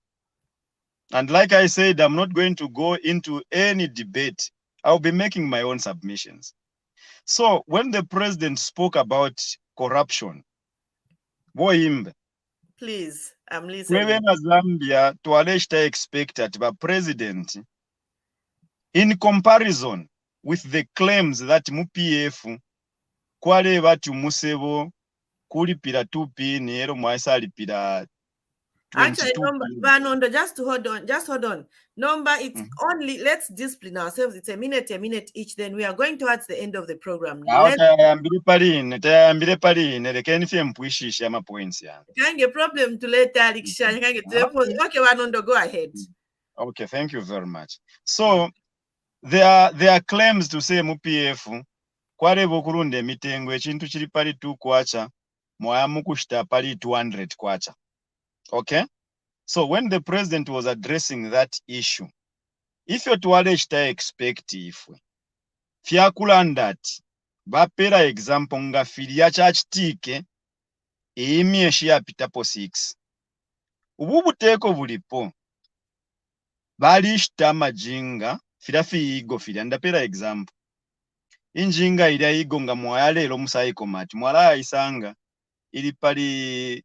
And like I said, I'm not going to go into any debate. I'll be making my own submissions. So when the president spoke about corruption, Himba, please, I'm listening. Wewe na Zambia tualeshta expected by president in comparison with the claims that MPF kwale batu musebo kulipira 2p nero mwaisa alipira 22. Actually, Vanondo, just hold on. Number, it's only, let's discipline ourselves. It's a minute each. Then we are going towards the end of the program. Kange problem to let Okay, Vanondo, go ahead. Okay, thank you very much. So there are claims to say MPF kwale bokurunde mitengo echintu chiri pali 2 kwacha mwayamu kushita pali 200 kwacha. Okay, so when the president was addressing that issue, if you to expect if fiakulandati bapera example nga filia chachitike emieshi yapitapo 6 ububuteko bulipo balishita majinga filafi igo filia ndapera example injinga ilia igo nga mwayalelo musaiko mati mwala isanga ili pali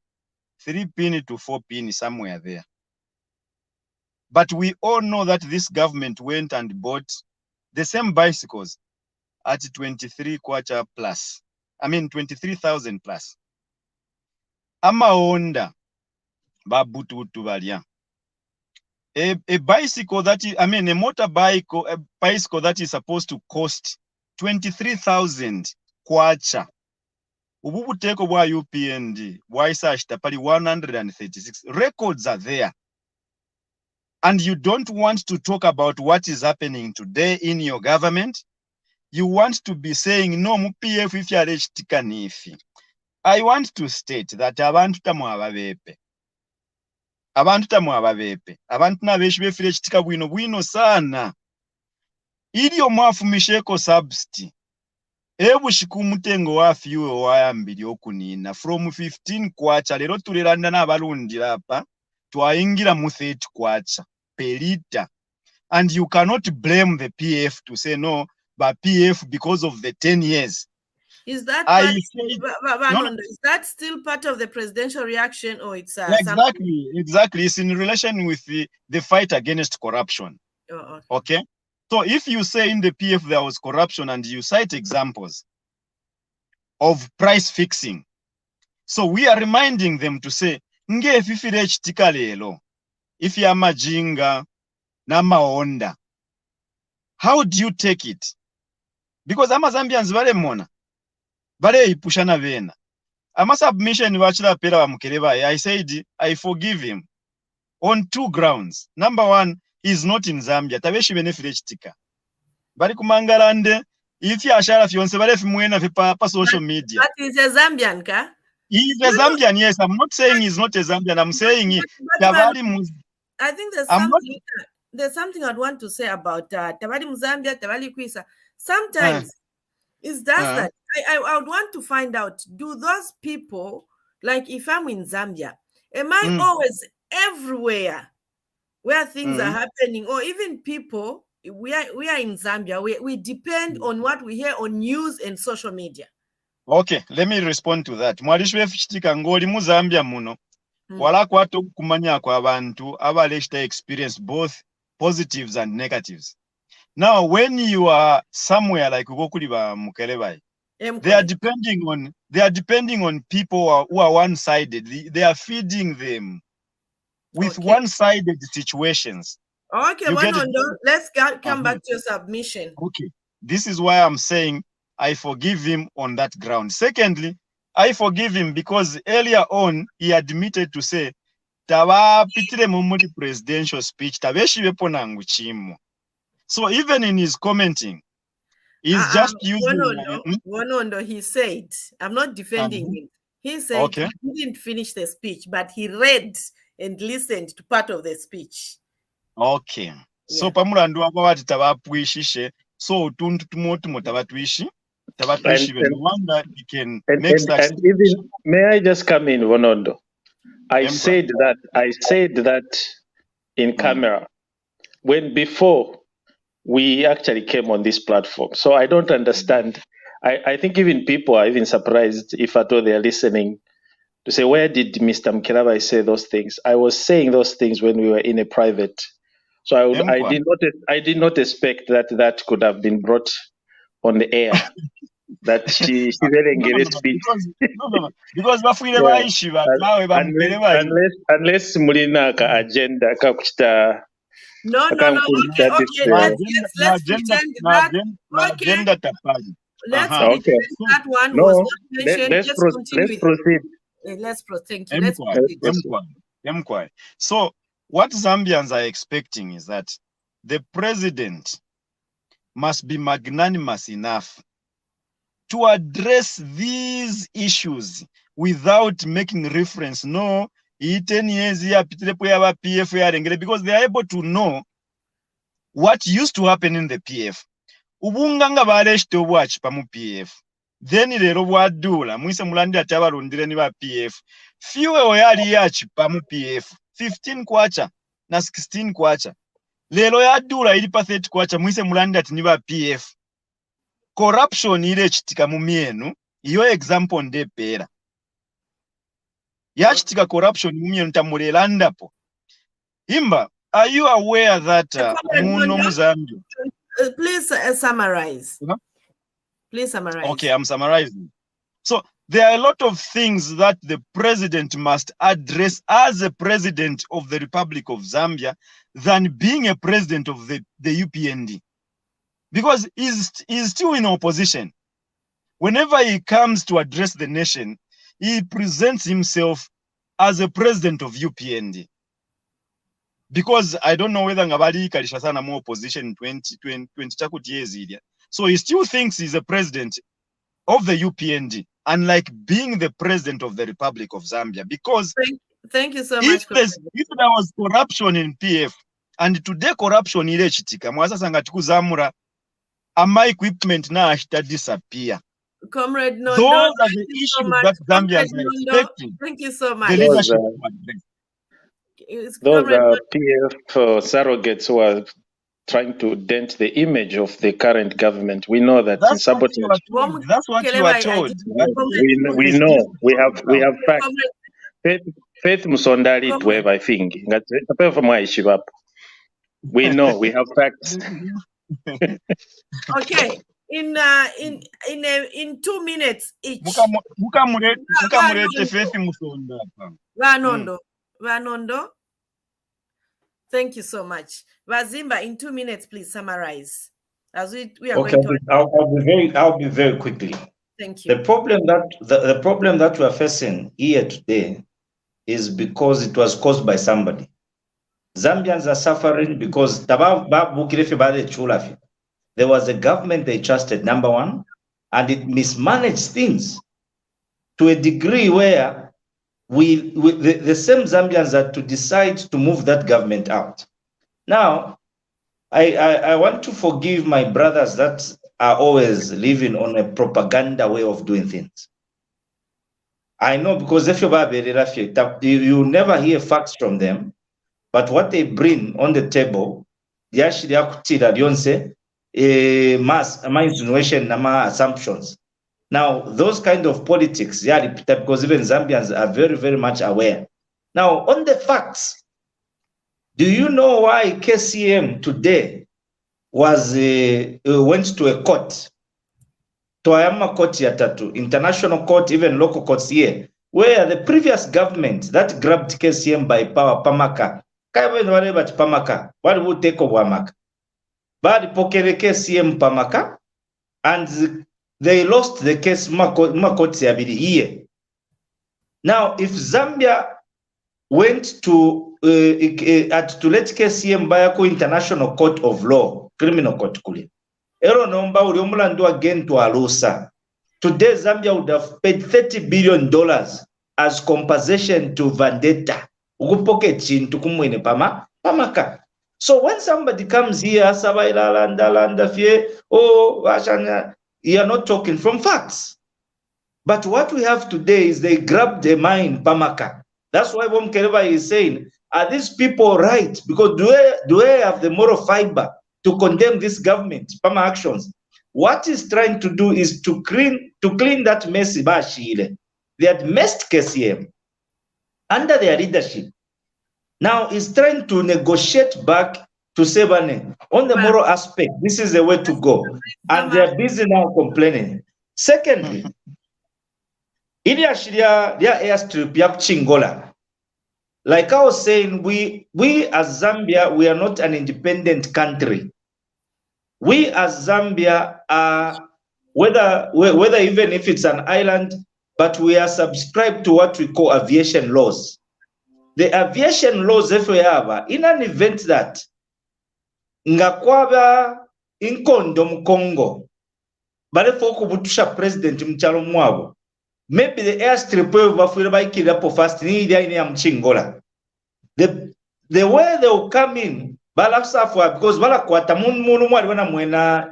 3 pin to 4 pin somewhere there. But we all know that this government went and bought the same bicycles at 23 kwacha plus. I mean 23,000 plus. Ama Honda babutu balia. A bicycle that is, I mean a motorbike, a bicycle that is supposed to cost 23,000 kwacha. Ububuteko bwa UPND bwaisashita pali 136. Records are there. And you don't want to talk about what is happening today in your government. You want to be saying no MPF if you are nifi. I want to state that abantu tamu ababepe. Abantu tamu ababepe. Abantu na beshi befire chitika bwino sana. ili omwafumisheko subsidy ebushika mutengo wa fuel wayambiri okunina from 15 kwacha lero tuliranda n'abalundira apa twayingira mu 30 kwacha per liter, and you cannot blame the PF to say no, but PF because of the 10 years. Is that is that still part of the presidential reaction, or it's exactly it's in relation with the fight against corruption? Okay, so if you say in the PF there was corruption and you cite examples of price fixing, so we are reminding them to say nge fifire chitika lelo if ya majinga na maonda, how do you take it? Because amazambians balemona bare ipushana vena ama submission bachira pera wa Mukelabai. I said I forgive him on 2 grounds. Number 1, he's not in Zambia, tabeshi benefit chitika bari kumangalande if ya shara fionse bare fimwena pa social media. But he's a Zambian ka? He's a Zambian, yes. I'm not saying he's not a Zambian. I'm saying I think there's something I'd want to say about Tabali Muzambia, Tabali Kwisa. Sometimes it's that I would want to find out, do those people, like if I'm in Zambia, am I always everywhere where things are happening, or even people, we are in Zambia, we depend on what we hear on news and social media. Okay, let me respond to that. Mwalishwe fichitika ngoli mu Zambia muno. Wala kwato kumanya kwa abantu abaleshta experience both positives and negatives. Now, when you are somewhere like Ugokuli ba Mukelabai, they are depending on people who are one-sided. They are feeding them with one-sided situations. Okay, let's come back to your submission. Okay, this is why I'm saying I forgive him on that ground. Secondly, I forgive him because earlier on he admitted to say taba pitire mumuri presidential speech tabeshi bepo nangu chimo. So even in his commenting, he's just using Nondo, he said, I'm not defending him. He said he didn't finish the speech, but he read and listened to part of the speech. Okay. Yeah. So pamulandu wabawati tabapwishishe. So tuntu tumotumo tabatwishi. And wonder he can make such. And even, may I just come in, Nondo? I said that in camera before we actually came on this platform. So I don't understand. I think even people are even surprised, if at all they are listening, to say, where did Mr. Mukelabai say those things? I was saying those things when we were in a private. So I did not expect that could have been brought on the air. That she didn't get a speech. Because unless Mulina ka agenda ka kuchita. No. Okay, let's pretend that. Let's pretend that one was not mentioned. Let's proceed. Let's proceed. So what Zambians are expecting is that the president must be magnanimous enough to address these issues without making reference. 10 years here, because they are able to know what used to happen in the PF. Ubunganga bareshte watch pamu PF. Then lero bwadula mwise mulandi atabalundire ni ba PF. Fiwe oyali yachi pamu PF. 15 kwacha na 16 kwacha. Lero yadula ili pa 30 kwacha mwise mulandi ati ni ba PF. Corruption ile chitika mumienu, iyo example nde pera. Yachitika corruption mumienu tamulelanda po. Himba, are you aware that muno Muzambia? Please summarize. Please summarize. Okay, I'm summarizing. So there are a lot of things that the president must address as a president of the Republic of Zambia than being a president of the UPND. Because he's still in opposition. Whenever he comes to address the nation, he presents himself as a president of UPND. Because I don't know whether Ngabali Kalishasana more opposition in 20 years. So he still thinks he's a president of the UPND, unlike being the president of the Republic of Zambia. Because thank you so much. If there was corruption in PF, and today corruption ile chitika, mwasa sangatiku zamura ama equipment now ashita disappear. Comrade Nondo, Those are thank the you so issues much. that Comrade Zambians are Nondo, expecting thank you so the much. leadership to address. Those Comrade are Nondo, PF surrogates who are trying to dent the image of the current government. We know that in That's what you sabotage. are told. That's what you are told. But We know. We have facts. Faith Musondali Dweb, I think. We know. We have facts. okay. In 2 minutes each. Mukamurete Faith Musonda. Nondo. Thank you so much. Zimba, in 2 minutes, please summarize. As we are okay, going to. I'll be very quickly. Thank you. The problem that we are facing here today is because it was caused by somebody. Zambians are suffering because there was a government they trusted, number one, and it mismanaged things to a degree where the same Zambians are to decide to move that government out. Now, I want to forgive my brothers that are always living on a propaganda way of doing things. I know, because if you never hear facts from them, but what they bring on the table, they actually mass insinuation, assumptions. Now, those kind of politics, because even Zambians are very, very much aware. Now, on the facts, do you know why KCM today was went to a court? Toyama court yatatu, international court, even local courts here, where the previous government that grabbed KCM by power, Pamaka, Pamaka, what would take over Pamaka? But pokere KCM Pamaka, and they lost the case Makoti here. Now, if Zambia went to let KCM Bayako International Court of Law, criminal court kule, ero nomba uliomulando again to Alusa. Today, Zambia would have paid $30 billion as compensation to Vendetta. Pamaka. So when somebody comes here, you are not talking from facts. But what we have today is they grabbed the mine, Pamaka. That's why Mukelabai is saying, are these people right? Because do they have the moral fiber to condemn this government, Pama actions? What he's trying to do is to clean that mess. They had messed KCM under their leadership. Now he's trying to negotiate back to Sebane on the moral aspect. This is the way to go. And they're busy now complaining. Secondly, Ilia airstrip yak Chingola. Like I was saying, we as Zambia, we are not an independent country. We as Zambia are, whether even if it's an island, but we are subscribed to what we call aviation laws. The aviation laws, if we have, in an event that ngakwaba inkondo Congo, but for kubutusha president mchalo mwabo, maybe the airstrip wafure baikira po fast ni idia ini ya Mchingola. The way they will come in, balafsafwa, because balakwata munu mwali wana mwena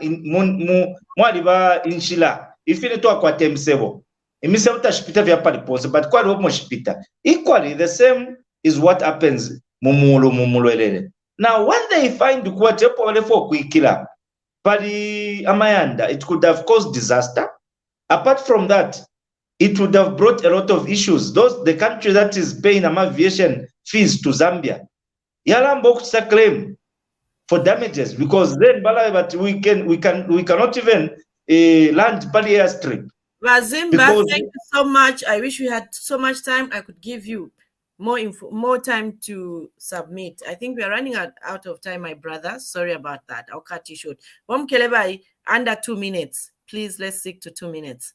mwali ba inshila ifine to akwata msebo imisebo tashipita vya paliponse, but kwa liwo moshipita equally the same is what happens mumulo elele. Now when they find what wale for kuikila pali amayanda, it could have caused disaster. Apart from that, it would have brought a lot of issues. The country that is paying aviation fees to Zambia, Yalambo could claim for damages, because then but we cannot even land Pali airstrip. Zimba, thank you so much. I wish we had so much time. I could give you more time to submit. I think we are running out of time, my brother. Sorry about that. I'll cut you short. Mukelabai, under 2 minutes. Please, let's stick to 2 minutes.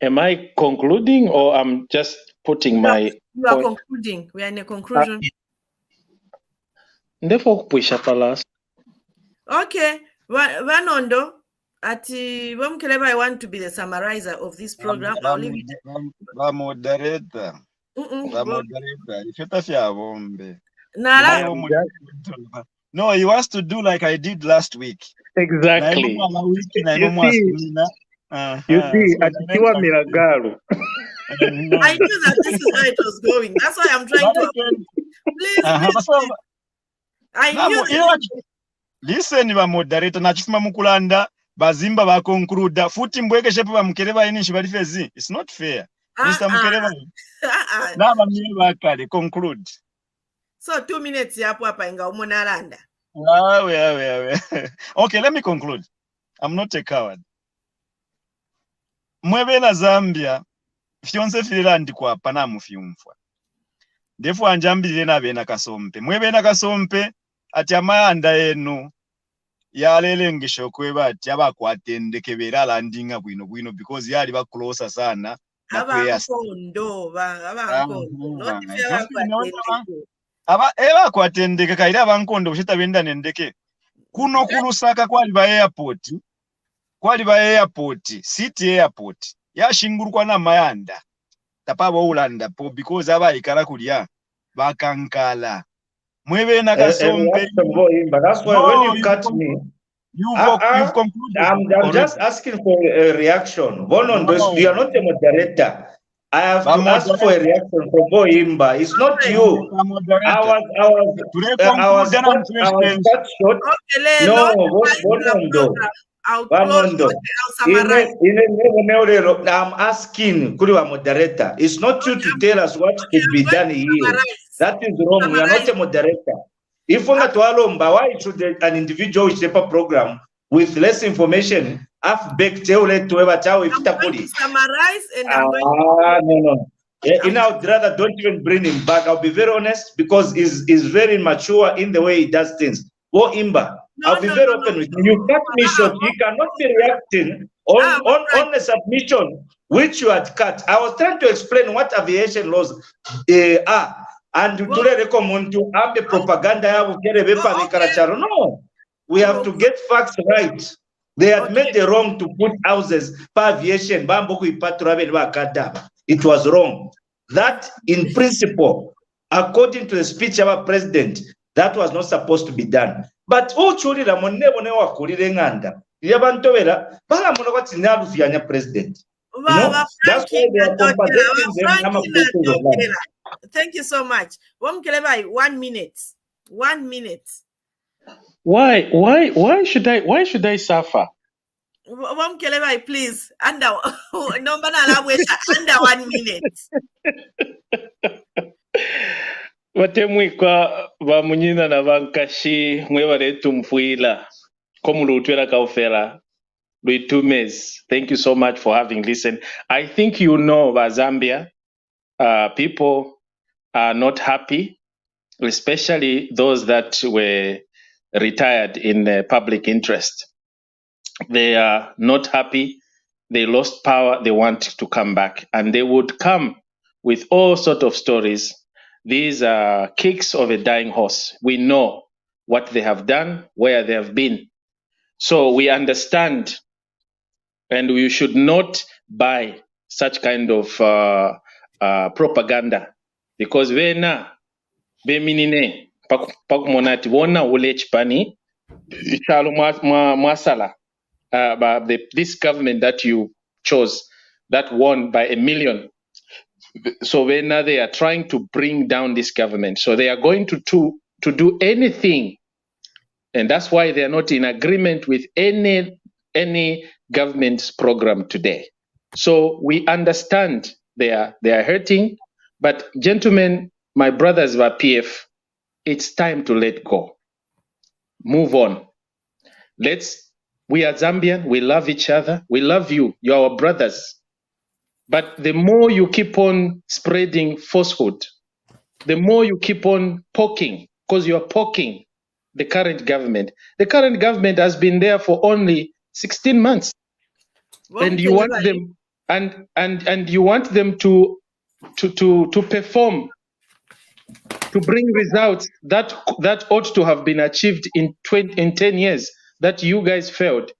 Am I concluding, or I'm just putting my... You are concluding. We are in a conclusion. Therefore, palas. Okay. Nondo, ati Mukelabai, I want to be the summarizer of this program. I'll leave it. Moderator. Moderator. No, he wants to do like I did last week. Exactly. You see, atikiwa milagaro. I knew that this is where it was going. That's why I'm trying to. Please. I knew that. Listen, moderator nachifuma mukulanda bazimba ba conclude futi mbweke shepe ba Mukelabai inisho bali fezi. It's not fair. Mr. Mukelabai. Na ba mwe bakale conclude. So 2 minutes yapo hapa inga umonalanda. Okay, let me conclude. I'm not a coward. Mwebe na Zambia fyonse filira ndikwa pana mufyumfwa. Ndefu anjambire na bena kasompe. Mwebe na kasompe ati amayanda enu yalelengesho kweba ati abakwatendeke bera landinga bwino because yali ba closer sana na abankondo aba kwatendeke kaira abankondo bushita benda nendeke kuno kulusaka kwali ba airport city airport yashingurukwa na mayanda tapabo ulanda po because aba ikala kulya bakankala mwebe na kasombe. But that's why when you cut me, you've concluded. I'm just asking for a reaction. Nondo, you are not a moderator. I have to ask for a reaction from Himba. It's not you. I was cut short. No, Nondo. I'm asking Kuriwa moderator. It's not you to tell us what should be done here. That is wrong. We are not a moderator. If we are to alomba, why should an individual paper program with less information have baked to ever tell if summarize and no. In I would rather don't even bring him back. I'll be very honest because he's very mature in the way he does things. Himba, I'll be very open with you. You cut me short. You cannot be reacting on a submission which you had cut. I was trying to explain what aviation laws are. And to recommend to have the propaganda. No, we have to get facts right. They had made the wrong to put houses for aviation. It was wrong. That, in principle, according to the speech of our president, that was not supposed to be done. But president. That's why they are compensating them. Thank you so much. Mukelabai, 1 minute. 1 minute. Why should I suffer? Mukelabai, please. Under 1 minute. Watemwikwa bamunyina na bankashi mwebale tumfuila komulutwela kaufela Luitumes. Thank you so much for having listened. I think you know about Zambia. People are not happy, especially those that were retired in the public interest. They are not happy. They lost power. They want to come back. And they would come with all sorts of stories. These are kicks of a dying horse. We know what they have done, where they have been. So we understand, and we should not buy such kind of propaganda, because vena beminine pakumonati wona ulech pani chalo mwasala this government that you chose that won by 1 million. So vena they are trying to bring down this government. So they are going to do anything, and that's why they are not in agreement with any government's program today. So we understand they are hurting, but gentlemen, my brothers of PF, it's time to let go. Move on. We are Zambian, we love each other, we love you, you're our brothers. But the more you keep on spreading falsehood, the more you keep on poking, because you're poking the current government. The current government has been there for only 16 months. And you want them and you want them to perform, to bring results that ought to have been achieved in 10 years that you guys failed.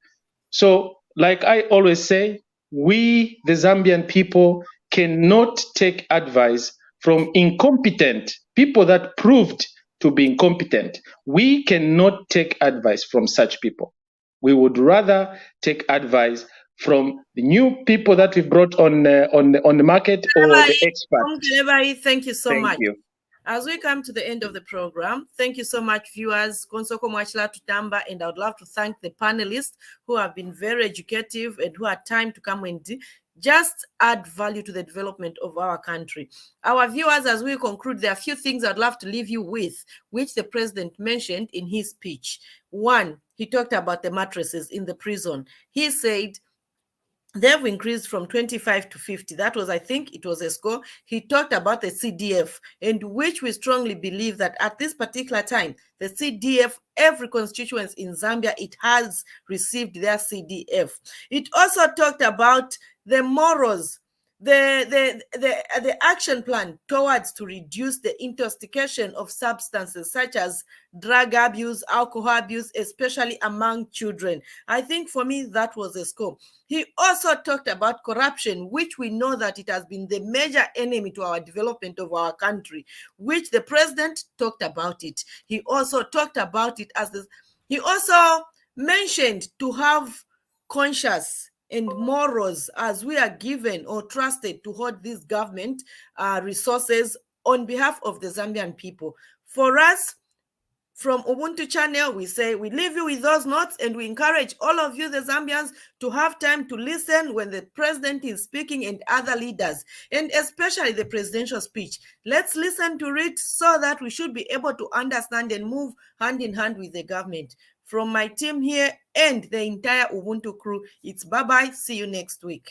So, like I always say, we, the Zambian people, cannot take advice from incompetent people that proved to being competent. We cannot take advice from such people. We would rather take advice from the new people that we brought on the market or the experts. Mukelabai, thank you so much. Thank you. As we come to the end of the program, thank you so much, viewers. Konsoko Mwachila Tutamba, and I would love to thank the panelists who have been very educative and who had time to come and just add value to the development of our country. Our viewers, as we conclude, there are a few things I'd love to leave you with, which the president mentioned in his speech. One, he talked about the mattresses in the prison. He said, they've increased from 25 to 50. That was, I think it was a score. He talked about the CDF, and which we strongly believe that at this particular time, the CDF, every constituency in Zambia, it has received their CDF. It also talked about the morals, the action plan towards to reduce the intoxication of substances such as drug abuse, alcohol abuse, especially among children. I think for me, that was a score. He also talked about corruption, which we know that it has been the major enemy to our development of our country, which the president talked about it. He also talked about it he also mentioned to have conscience and morals as we are given or trusted to hold these government resources on behalf of the Zambian people. For us, from Ubuntu channel, we say we leave you with those notes, and we encourage all of you, the Zambians, to have time to listen when the president is speaking and other leaders, and especially the presidential speech. Let's listen to it so that we should be able to understand and move hand in hand with the government. From my team here and the entire Ubuntu crew, it's bye-bye. See you next week.